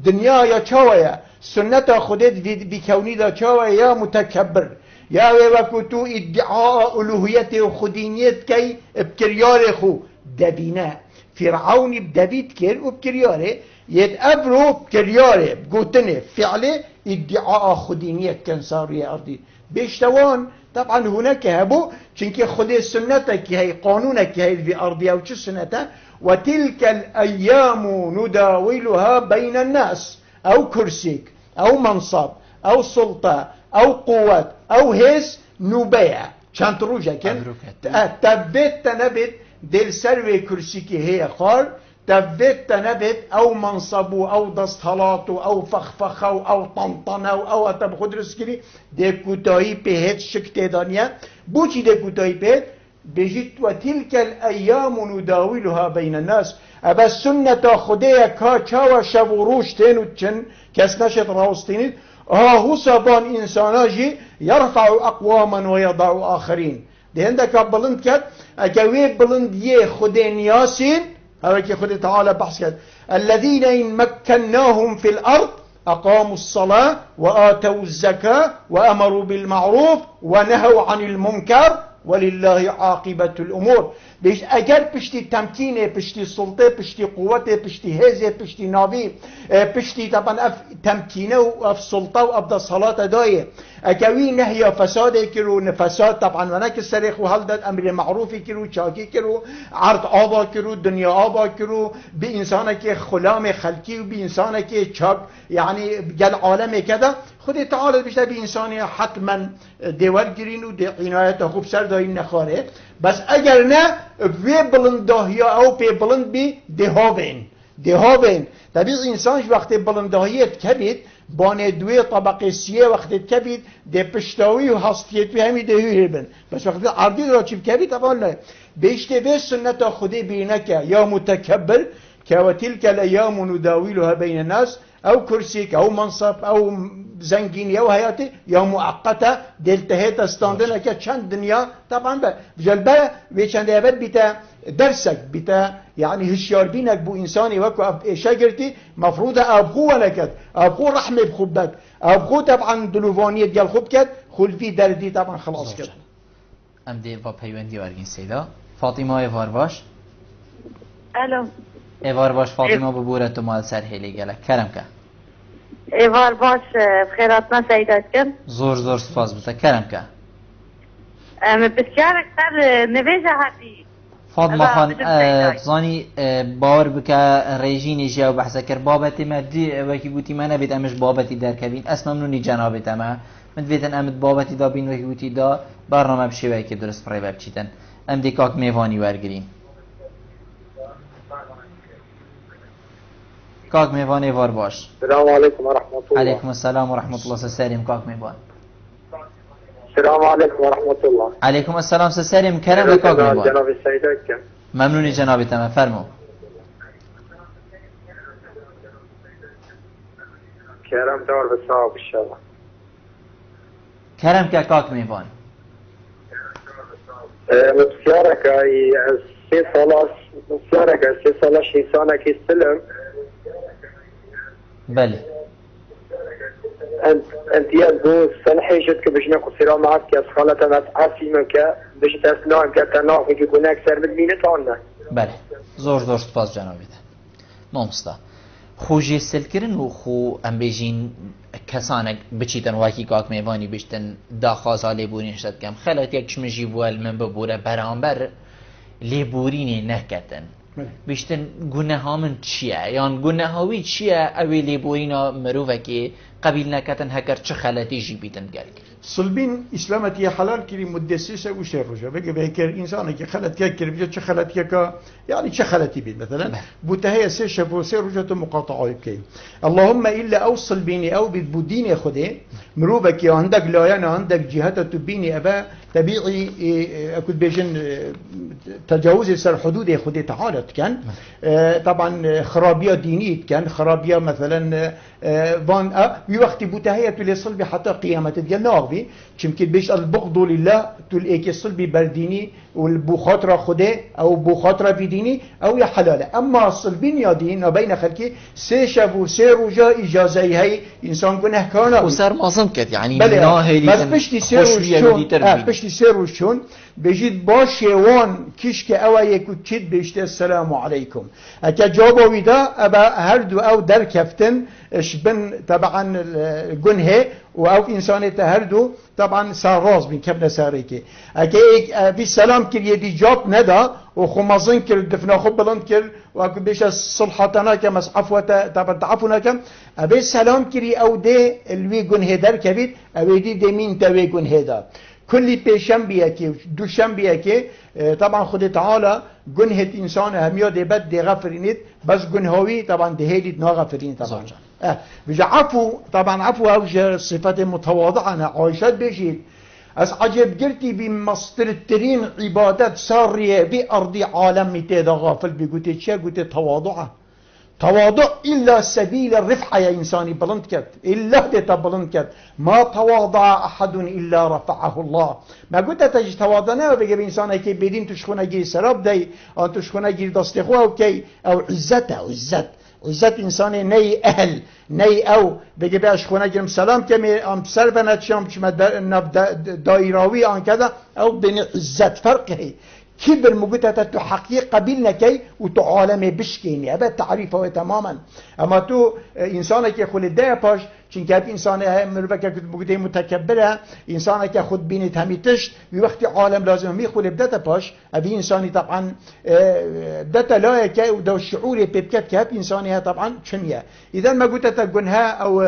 دنیا یا چاویا سنت خودت بکونی دا چاویا یا متکبر یا وکو تو ادعاء الوهیت و خودینیت کی بکریار خو دبینه فرعونی بدبیت کر و بکریاره ید ابرو بکریاره بگوتنه فعله ادعاء خودینیت کنساری ارضی بیشتوان طبعا هناك هبو چنکه خود سنتك هي قانونك هي في ارضي او چه سنته وتلك الايام نداولها بين الناس او كرسيك او منصب او سلطه او قوة او هيس نوبيع چند روجه کن تبت تنبت دل سروي كرسيكي هي خار تبت تنبت او منصبو او دستهلاتو او فخفخو او طنطنو او اتب خود رسكري دي كوتاي بهت شكت دانيا بوچي دي كوتاي بهت بجيت وتلك الايام نداولها بين الناس ابا سنة خدية كاچا و شب و روش تينو چن كس نشت راوستينيد هو سبان إنساناجي يرفع أقواما ويضع آخرين ده عندك بلند كات أكوي بلند يه خدين ياسين هذا كي خد تعالى بحث كات الذين إن مكناهم في الأرض أقاموا الصلاة وآتوا الزكاة وأمروا بالمعروف ونهوا عن المنكر ولله عاقبة الأمور بيش اگر پشتی تمکینه پشتی سلطه پشتی قوته پشتی هزه پشتی ناوی پشتی طبعا اف تمکینه و اف سلطه و اف صلاة دایه اكوي نهي فساد كرو فساد طبعا ونك السريخ وهل داد امر معروف كرو شاكي كرو عرض آبا کرو دنیا آبا کرو به انسان که خلام خلقی و به انسان که چاک يعني قال عالم كذا خود تعالى بیشتر به انسان حتما دیوار گرین و عنایت خوب سر داین نخاره بس اگر نه وی بلنداهی او پی بلند بی دهاوین طبیعی انسانش وقتی بلنداهیت کبید بانه دوی طبقه سیه وقتی کبید ده پشتاوی و هستیت و همی دهوی بن بس وقتی عرضی را چیب کبید طبعا نه بیشتر به سنت خودی بینه که یا متکبر که و تلک الایام نداولها بین الناس او كرسيك او منصب او زنجيني او حياتي يا مؤقته دلتهيت استاندنا كشان دنيا طبعا بجلبه ويشان ديابت بتا درسك بتا يعني هشيار بينك بو انساني وكو شاگرتي مفروض ابخو ولكت ابخو رحمه بخبك ابخو طبعا دلوفانيه ديال خبكت خلفي دردي طبعا خلاص كده ام دي با پیوندی ورگین سیدا فاطمه ایوار باش الو ایوار باش فاطمه ببوره تو مال سر هلی گله کرم که ایوار باش خیرات ما سیدات کن زور سپاس بتا کرم که بسیار اکتر نویجه هاتی فاطمه خان تزانی باور بکه ریجینی جا و بحثه کر بابتی مدی وکی گوتی من نبید امش بابتی در کبین اسم ممنونی جنابت اما من دویتن امد بابتی دا بین وکی گوتی دا برنامه بشیوه که درست پرای بچیتن ام دیکاک میوانی ورگرین کاک میوان ایوار باش السلام علیکم و رحمت الله علیکم السلام و رحمت الله سسریم کاک میوان السلام علیکم و رحمت الله علیکم السلام سسریم کرم کاک میوان جناب سیدات کم ممنونی جنابی تمام فرمو کرم دار به صاحب الشبه کرم که کاک میوان متسیارک ای از 3 ساله شیطانه که سلم بله انت يبدو سنحيجت كبشنا قصيرا معك يا خالة ما تعرفي من كا باش تسنع كتناف يكون اكثر من مينت عنا بله زور سپاس جنابیت مامستا خوجی سلکرن و خو ام بیجین کسانک بچیتن واکی کاک میوانی بشتن داخواز لیبورین شد کم خلات یک شمجی بوال من ببوره برانبر لیبورینی نکتن بشتن گناه هامن چیه یان گناه هاوی چیه اوی لیبورینا مروفه که قبیل نکتن هکر چه خلاتی جی بیتن گلک صلبين اسلامتي حلال كري مدسسه وش رجا بقى بيكر انسان كي خلت كير بيجي چه خلت كا يعني چه خلتي بيت مثلا بوتهي سي شفو سي رجا مقاطعه بكي اللهم الا اوصل بيني او بديني خدي مروبك عندك لايان عندك جهات تبيني ابا طبيعي اكو بيجن تجاوز سر حدود خدي تعالى كان طبعا خرابيه دينيه كان خرابيه مثلا فان في وقت بوتهي تولي صلب حتى قيامه ديال ناغبي چمكن بيش البغض لله تول ايكي صلبي برديني والبو خاطر خده او بو خاطر بديني او يا حلاله اما صلبين يا دين بين خلقي سي شبو سي رجا اجازه هي انسان گناه كان وسر مازم كد يعني ناهي بس بشتي سيرو شون بجید باشه وان کیش که اوه یکو چید بشته السلام علیکم اکا جوابا ویدا ابا هر دو او در کفتن شبن طبعا گنه و او انسان هر دو طبعا ساراز بین کبن ساریکی اکا بی سلام کر یدی جاب ندا و خمازن کر دفنا خوب بلند کر و اکو بیش صلحاتنا کم از عفوتا طبعا تعفونا کم ابی سلام کری او ده الوی گنه در کبید او دی دمین توی گنه دا كل بيشنبيه كي دوشنبيه كي طبعا خد تعالى جنهة انسان هميا دي بد دي غفرينيت بس جنهوي طبعا دي هيدي ناغفرين طبعا بيجي عفو طبعا عفو اوجه صفة متواضعة عايشة بيجيت از عجب قلتي بمصدر الترين عبادات سارية بأرض عالم متى غافل بيقولي تشا قلت تواضعة تواضع إلا سبيل الرفعة يا إنساني بلند كت إلا ديتا بلند كت ما تواضع أحد إلا رفعه الله ما قلت تجي تواضعنا وبيجي بإنسان كي بيدين تشخونا جيري سراب داي أو تشخونا جيري دستخوه أو كي أو عزت إنساني ني أهل ني أو بيجي بأشخونا جيرم سلام كمي أم سربنا تشام دايراوي عن كذا أو بين عزت فرق هي كبر مجتة تحقيق قبيلنا كي وتعالم بشكيني أبدا تعريفه تماما أما تو إنسانك يقول الداية باش چون که انسان مروفه که بگوده متکبره انسان که خود بینید همی تشت وی وقتی عالم لازم میخوله بدتا پاش اوی انسانی طبعا بدتا لایه که و دو شعور ببکت که انسانی ها طبعا چنیه اذا ما قلت تقنها او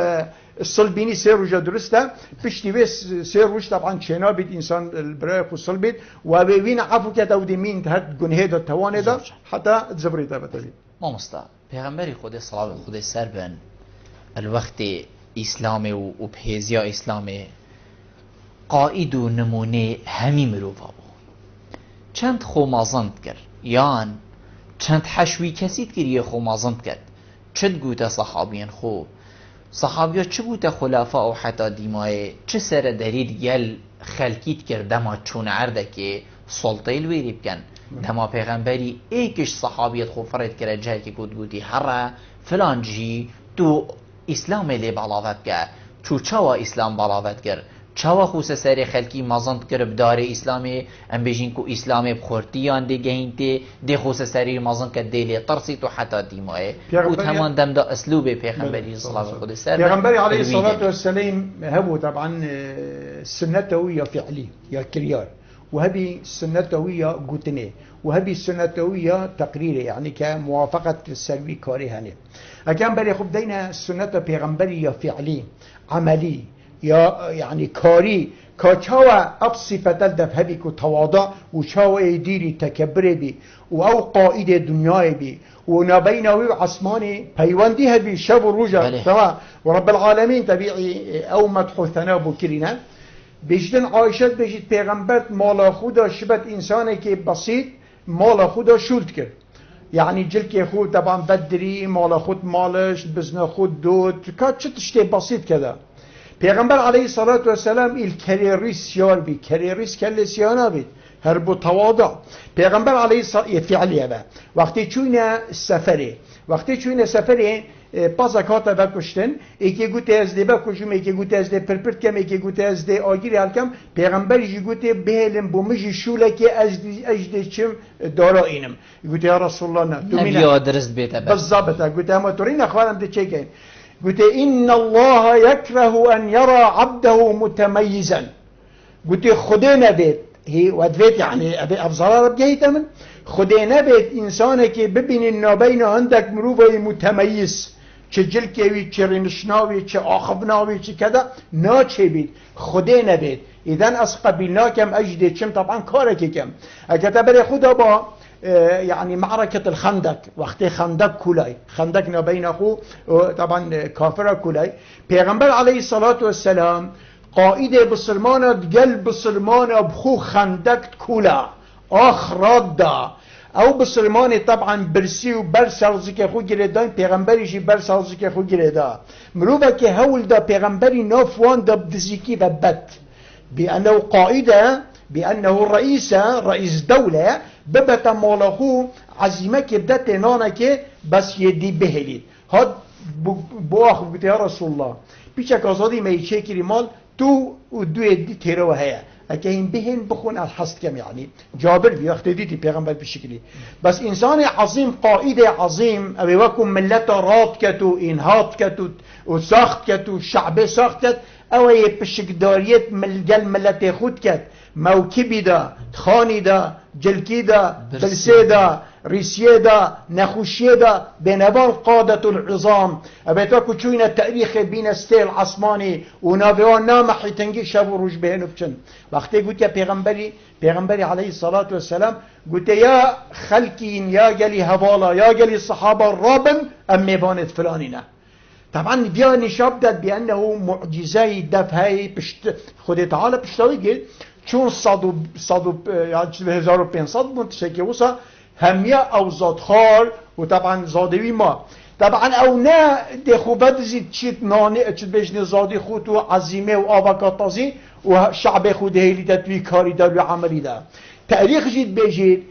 الصلبيني سير وجا درسته بشتي بس سير وش طبعا شنا بيت انسان البرايق والصلبيت وبين عفو كده ودي مين تهد جنهيدا توانيدا حتى زبريتا بتبي ما مستا پیغمبری خود صلوات خود سر بن الوقت اسلامي و بهزيا اسلامي قائد و نمونه همي مروفا بو چند خو مازند کر یان چند حشوی کسید کر یه خو مازند کرد چند گوته صحابین خو صحابیا چه بوده خلافا و حتی دیمای چه سر درید یل خلکیت کرده ما چون عرده که سلطه الویری بکن دما پیغمبری ایکش صحابیت خو فرد کرده جای که گوتی هر فلان جی تو اسلام لی بلاوت کرد چو چوا اسلام بلاوت کرد چوا خوص سر خلکی مازند کرد دار اسلامی ام بیجین کو اسلام بخورتیان دی گهینتی دی خوص سری مازند کرد دیلی ترسی تو حتی دیمای و تمام دم دا اسلوب پیغمبری صلی الله علیه وسلم پیغمبری علیه الصلاة والسلام هبو طبعا سنتوية فعلي يا كريار وهبي سنتوية قوتني وهبي سنتوية تقريري يعني كموافقة السلوي كاري هني أكان بري خب دينا سنة پیغمبری فعلي عملي یا يعني كاري كاچاوا ابصفة الدفهبي كتواضع وشاوا يديري تكبري بي او قائد دنياي بي ونبينوي عصماني بيواندي هبي شب الرجا سواء ورب العالمين تبيعي او مدحو ثناء بكرنا بجدن عائشة بجد پیغمبرت مالا خدا شبت انساني كي بسيط مالا خدا شلت كر يعني جلك خود طبعا بدري مالا خود مالش بزنا خود دود كات تشتي بسيط كذا پیغمبر علیه الصلاة والسلام الكريريس يار بي كريريس كالسيانا بي هربو تواضع پیغمبر علیه الصلاة فعلیه با وقتی چوینه سفره پس اکاتا بکشتن ایکی گوته از دی بکشم ایکی گوته از دی پرپرت کم ایکی گوته از دی آگیری هلکم پیغمبر ایجی گوته بهلم بومجی شوله که از دی چم دارا اینم گوته یا رسول الله نه نبی آدرست بیتا بالضبط گوته اما تورین اخوانم دی چه کن قلت إن الله يكره أن يرى عبده متميزا قلت خدينا بيت هي ودفيت يعني أبصار بجيت من خدينا بيت إنسانك ببين النابين عندك مروفة متميز چجل كيوي چرنشناوي چه آخبناوي چه كذا ناچه بيت خدينا بيت إذن أس قبلنا كم أجدي چم طبعا كارك كم أكتبري خدا با يعني معركة الخندق وقت خندق كولاي خندقنا بين أخو طبعا كافر كولاي پیغمبر عليه الصلاة والسلام قائد بسلمانة قلب بسلمانة بخو خندق كولا آخراد دا او بسلمانة طبعا برسي و برسالزي که خو گردان پیغمبريشي برسالزي که خو گردا مروفا که هول دا پیغمبري نافوان دا بدزيكي ببت بأنه قائدة بأنه رئيس دولة ببت مالخو عزيمة كبدت نانك بس يدي بهليد هاد بواخ بيت يا رسول الله بيشك آزادي ما يشكري مال تو ودو يدي تيرو هيا اكين بهن بخون الحصد كم يعني جابر في وقت ديتي پیغمبر بشكلي بس انسان عظيم قائد عظيم ابي وكم ملت رات كتو انهات كتو وساخت كتو شعب ساخت او يبشك داريت ملجل ملت خود كت موكبي دا خاني دا جلكي دا بلسي دا ريسيه دا نخوشيه دا بنبال قادة العظام ابيتاكو چوين التاريخ بين ستيل عصماني ونابيوان نامحي تنجي شابو روش بهنو بچن وقتی قلت يا پیغمبري عليه الصلاة والسلام قلت يا خلقين يا جلي هوالا يا جلي الصحابة الرابن ام ميبانت فلانينا طبعا بيا نشاب داد بأنه معجزة دفعي خود تعالى بشتاوي قلت چون يعني 1500 منتشر که وصا همية او زادخار و طبعا زادوي ما طبعا او نه دخو بدزید چیت نانه چیت بجن زادی خود و عظیمه و آوکاتازی و شعب خود هیلی دتوی کاری دار و عملی دار تاریخ جید بجید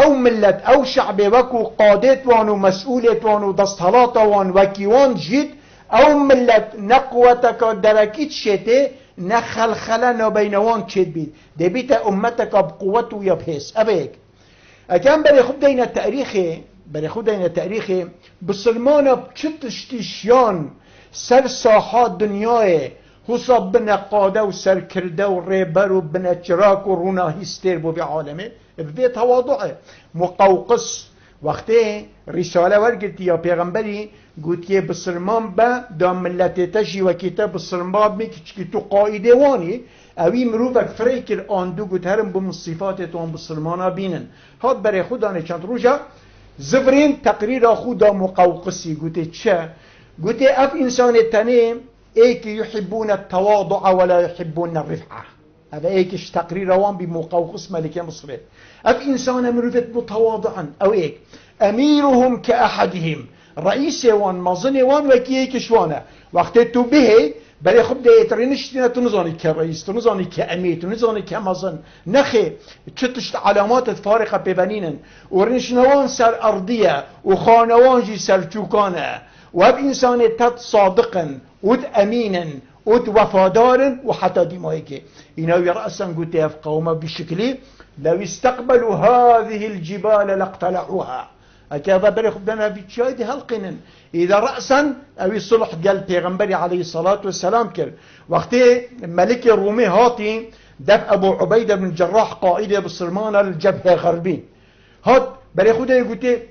او ملت او شعب وکو قادت وان و مسئولت وان و دستحالات وان وکیوان جید او ملت نقوتک درکیت شته نخلخلا بينوان كد بيت دبيت امتك بقوته يبحث ابيك اكان بري خد دينا تاريخي بسلمانه بچتشتيشيان سر ساحات دنیای حساب بنا قاده و سر کرده و ریبر و بنا چراک و رونا هستر بو به عالمه به تواضعه. مقوقس وقتی رساله ورگرتی یا پیغمبری گوتیه بسرمان با دا ملت تشی و کتاب بسرمان میکچ که تو قائده وانی اوی مروفک فریکر آندو گوت هرم بم صفات تو هم بسرمانا بینن هاد برای خودانه چند روژا زفرین تقریر خدا مقوقسی گوته چه؟ گوته اف انسان تنه ایک يحبون التواضع ولا يحبون الرفعه. هذا ايكش تقرير وان بمقوقس ملك مصر. اف انسان مروفت متواضعا او ايك اميرهم كاحدهم رئيس وان مظن وان وكيكش وانا وقت تو به بل خب ده ترينشتنا تنظاني كرئيس تنظاني كامير تنظاني كمظن نخي تشتشت علامات فارقه ببنينن ورنشنوان سر ارضيه وخانوان جي سلجوكانه واب انسان تد صادقا ود امينا ود وفادارا وحتى ديمايك إنه رأسا قلت في قومه بشكل لو استقبلوا هذه الجبال لاقتلعوها أكذا بري خبنا في تشاهد هلقنا إذا رأسا أو الصلح قال پیغمبري عليه الصلاة والسلام كر وقت ملك الرومي هاتي دف أبو عبيدة بن الجراح قائد بصرمان الجبهة غربي هات بري خبنا قلت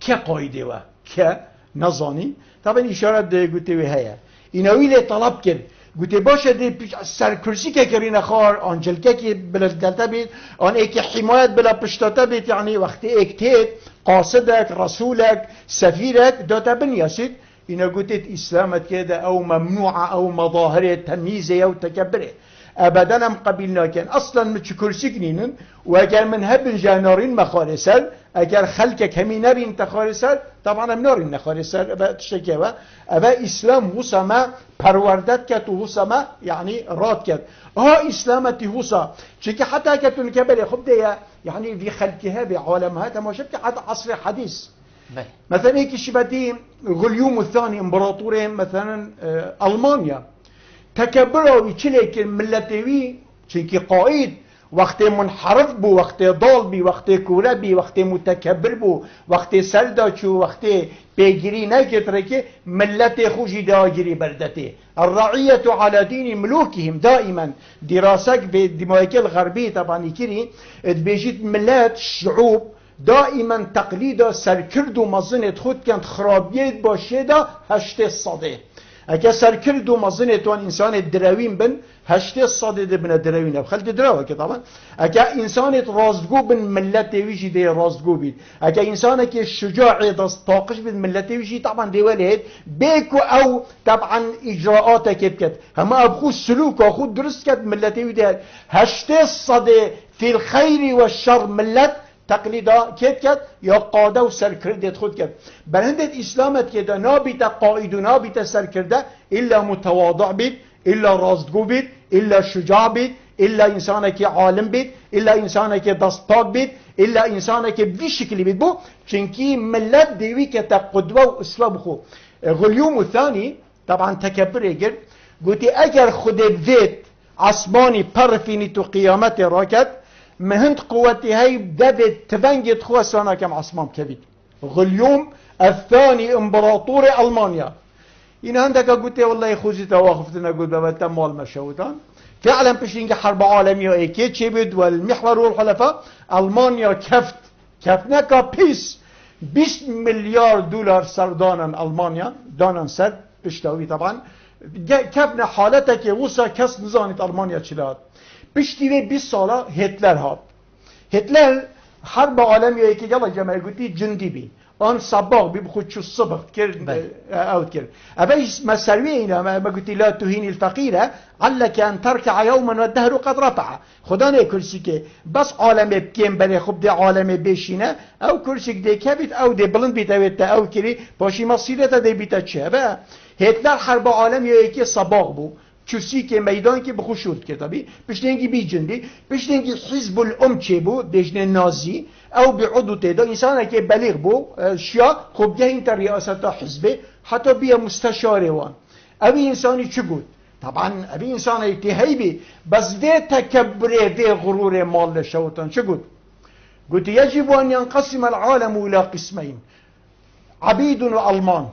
كقائد و كنظاني طبعا إشارة قلت وهي إنه إلي طلب كر قلت باشه دی سر کرسی که کرین خار آنجلکه که بلدلتا بید آن ایک حمایت بلا پشتاتا بید یعنی وقتی ایک تید قاصدک رسولک سفیرک داتا بنیاسید اینا قلت اسلامت که او ممنوع او مظاهر تمیزه او تکبره ابدا هم قبیل ناکن اصلا مچ کرسی کنینن و اگر من هبن جانارین مخالصر اگر خلق کمی نرین تخالصر طبعا هم نارین نخالصر ابا تشتكي ابا اسلام وسما پروردت کرد و وسما یعنی راد کرد اسلامتی وسا چون حتی کتون کبر خب ده يعني في خلقها بعالمها تماشى حتى عصر حديث مثلا هيك شبتي غليوم الثاني امبراطوري مثلا المانيا تكبروا ويشلك ملتوي چونكي قائد وقت منحرف بو وقت ضال بي وقت كوره بي وقت متكبر بو وقت سلدا چو وقت بيجري نكترك ملت خوشي داجري بردته الرعية على دين ملوكهم دائما دراسك بالدماغ الغربي طبعا يكري بيجيت ملات الشعوب دائما تقليد سركرد ومظنة خود كانت خرابيت باشيدا هشت الصدي اگه سرکرد و مزنه تو انسان دروین بن هشت صادد بن دروین خلت دروه که طبعا اگه انسان رازگو بن ملت ویجی ده رازگو بید اگه انسان که شجاع دست طاقش بن ملت ویجی طبعا دیوالهید بیکو او طبعا اجراءات کد هم ابخو سلوک و خود درست کد ملت ویده هشت صاده فی الخیر و الشر ملت تقلیدا کد یا قاده و سرکردت خود کرد برهندت اسلامت که نابیت قائد و نابیت سرکرده الا متواضع بید الا رازگو بید الا شجاع بید الا انسانه که عالم بید الا انسانه که دستاق بید الا انسانه که بی شکلی بید بو چنکی ملت دیوی که تا قدوه و اسلام خو غلیوم الثانی طبعا تکبره گرد گوتی اگر خود وید عصبانی پرفینی تو قیامت راکت مهند قوتي هاي دافد تفنجت خواسانا كم عصمام كبير غليوم الثاني امبراطور المانيا إن عندك قلت والله خوزي تواخفتنا قلت بابا مال مشهودان فعلا بشينك حرب عالمية ايكي تشيبد والمحور والحلفاء المانيا كفتنا بيس 20 مليار دولار سردانا المانيا دانا سر بشتاوي طبعا كفنا حالتك وصا كس نزانت المانيا چلات بشتیوه 20 ساله هتلر هات هتلر حرب عالمیه که یلا جمعه گوتی جندی بی آن سباق بی بخود چو صبح کرد اوت کرد اوش مسروی اینا ما گوتی لا تهین الفقیره علک ان ترکع یوما و الدهر قد رفع خدا نه کرسی که بس عالمه بکیم بله خوب ده عالمه بشینه او کرسی ده کبیت او ده بلند بیت اوت او کری باشی مصیرت ده بیت چه با هتلر حرب عالمیه که سباق بو چوسی که میدان که بخوشود کتابی پشتینگی بی جندی پشتینگی حزب الام چه بو دجن نازی او بعضو تیدا انسان که بلیغ بو شیا خوب گه این تا ریاست حزبه حتی بیا مستشار وان اوی انسانی چه بود؟ طبعا اوی انسانی تهی بی بس ده تکبره ده غرور مال شوطان چه بود؟ قلت يجب ان ينقسم العالم الى قسمين عبيد والمان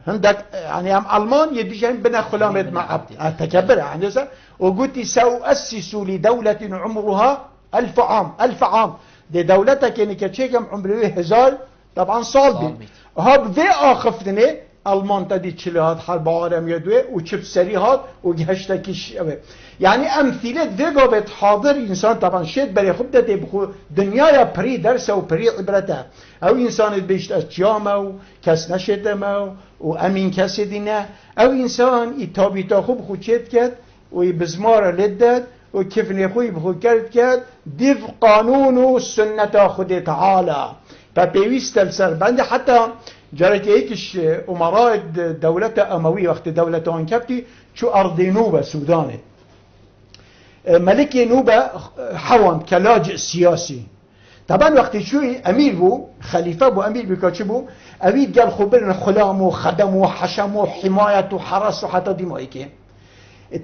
عندك يعني هم ألمان يديشين بنا خلامد مع تكبر يعني وقلت سأؤسس لدولة عمرها 1000 عام 1000 عام دي دولتك يعني كتشيكم عمره 1000 طبعا صالبي هاد في آخفتني ألمان تدي تشلهات حرب عالم يدوي وشب سريهات وجهشتكيش يعني أمثلة في قابت حاضر إنسان طبعا شيء بري خبدة بخو دنيا بري درس أو بري عبرته أو إنسان بيشت أشيامه وكاس نشتمه وأمين كاس دينه أو إنسان يتابي تاخب خو شيت كات ويبزمار لدد وكيف نخوي بخو كات ديف قانون سنة خد تعالى فبيويست السربند حتى جرت هيكش أمراء دولة أموية وقت دولة أنكبتي شو أرض نوبة سوداني ملك نوبة حوان كلاجئ سياسي طبعا وقت شوي أمير بو خليفة بو أمير بكاتشبو أبيد قال خبرنا خلام وخدم وحشم وحماية وحرس وحتى ديمايكي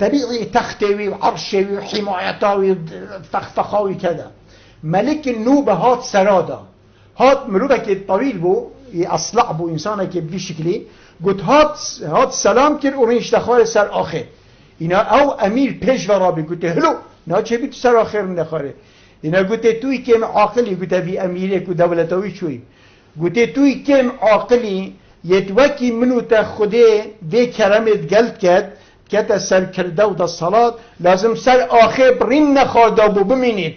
طبيعي تختوي وعرشوي وحمايتاوي فخفخاوي كذا ملك النوبة هات سرادة هات مروبك طويل بو أصلع بو إنسانك بشكلي قلت هات سلام كر وريش دخار سر آخر اینا او امیر پیش ورابی گوته هلو نه چه بیت سر آخر نخاره اینا گوته توی کم عاقلی گوته بی امیره کو دولتاوی چوی گوته توی کم عاقلی یتوکی منو تا خوده ده کرمت گلد کد که سر کرده و دا صلات لازم سر آخر برین نخواد دابو بمینید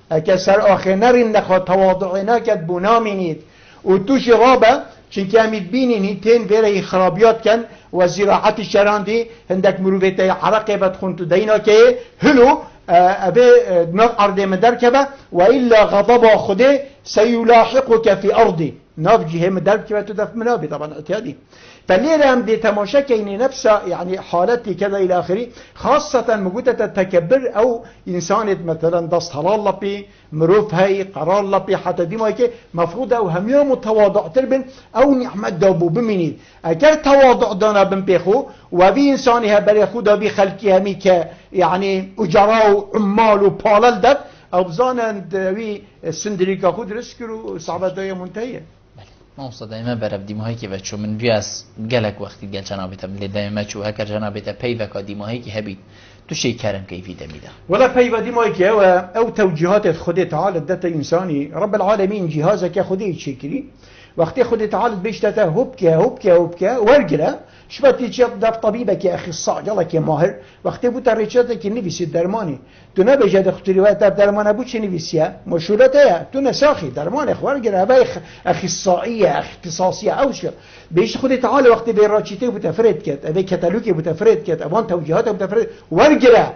اگه سر آخر نرین نخواد تواضعی نکد بو نامینید و توش رابه چونکه امید بینین هیتین ویره خرابیات کن و زراعت شراندی هندک مروفیت عرقه بدخون تو دینا که هلو ابي نار ارض مدر كبا والا غضب خده سيلاحقك في ارضي نافجي هم در كبا تدف منابي طبعا اعتيادي فليه هم دي تماشا كيني نفسها يعني حالتي كذا الى اخره خاصه موجوده التكبر او انسان مثلا دست حلال لبي مروف هي قرار لبي حتى دي ما كي مفروض او هميه متواضع تربن او نعمت دابو بمني اگر تواضع دانا بن بيخو وبي انسانها بري خدا بي خلقي همي ك يعني اجراء وعمال وبالل دب او بزانند وي سندريكا خود رسكرو صعبه منتهيه ما وصل دائما برب ديماهي كي بتشو من رياس جالك وقت قال جنابته من دائما شو هكر جنابته بيفك ديماهي كي هبي تو شيء كرم كيفي دميده ولا بيفا ديماهي كي او توجيهات خدي تعالى دت انساني رب العالمين جهازك خدي شكري وقت خدي تعالى بيشتته هبكه ورجله شبتي تشد دف طبيبك يا اخصائي يلا يا ماهر وقت بو تريشتك نفسي درماني تو نبجه دكتوري وقت درمان ابو چه نویسیه مشورته تو نساخي درمان اخوان گره ابي اخصائيه اختصاصيه او شو بيش خدي تعالى وقت بيراچيته بتفرد كت ابي كتالوجي بتفرد كت ابان توجيهات بتفرد ورجره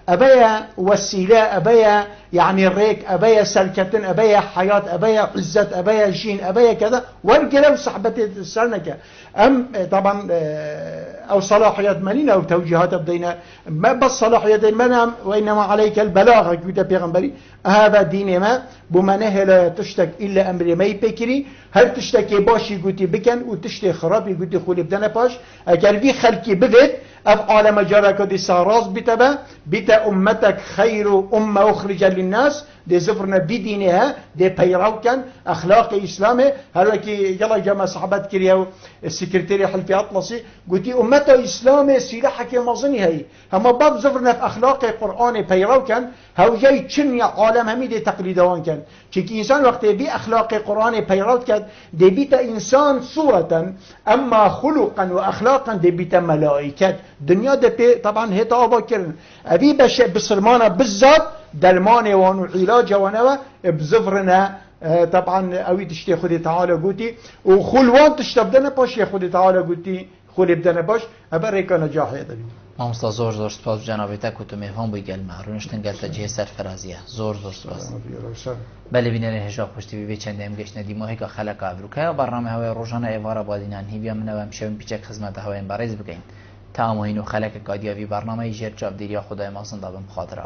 ابي وسيله ابي يعني الريك ابي سلكتن ابي حياه ابي عزت ابي جين ابي كذا ورجره وصحبه السرنكه ام طبعا او صلاحيات منين او توجيهات بدينا ما بس صلاحيات المنام وانما عليك البلاغه كده بيغمبري هذا دين ما بمنه لا تشتك الا امر ما يبكري هل تشتكي باشي قلتي بكن وتشتي خرابي قلتي خولي بدنا باش اگر في خلقي بفت اف عالم جارك دي ساراز بتبا بتا امتك خير امه اخرج للناس دي زفرنا بدينها دي بيروكن اخلاق اسلامي هلكي يلا جماعه صحابات كريو السكرتيري حلفي اطلسي قلتي امته اسلامي سلاحك مازني هي هم باب زفرنا في اخلاق قراني بيروكن هاو جاي تشني عالم همي دي تقليدوان كان چونكي انسان وقت بي اخلاق قراني بيروت كان دي بيتا انسان صوره اما خلقا واخلاقا دي بيتا ملائكه دنيا دي طبعا هي طابا كرن ابي بش بسرمانه بالذات درمان وانو علاج وانو بزفرنا طبعا اوي تشتي خدي تعالى قوتي وخلوان تشتبدنا باش يا خدي تعالى قوتي خلي بدنا باش ابريكا نجاح يدني مامستا زور سپاس جنابیت کتو میفهم بگل مهرونشتن گل تجهیز سرفرازیه زور سپاس بله بینره هجاب پشتی بی چند هم گشت ندیمه که خلق افروکه برنامه هوای روزانه ایوارا بادینان هیویا منو شویم پیچک خدمت هوای بارز بگین تا اماینو خلق کادیاوی برنامه جر جاب دیریا خدای ما زنده بم خاطره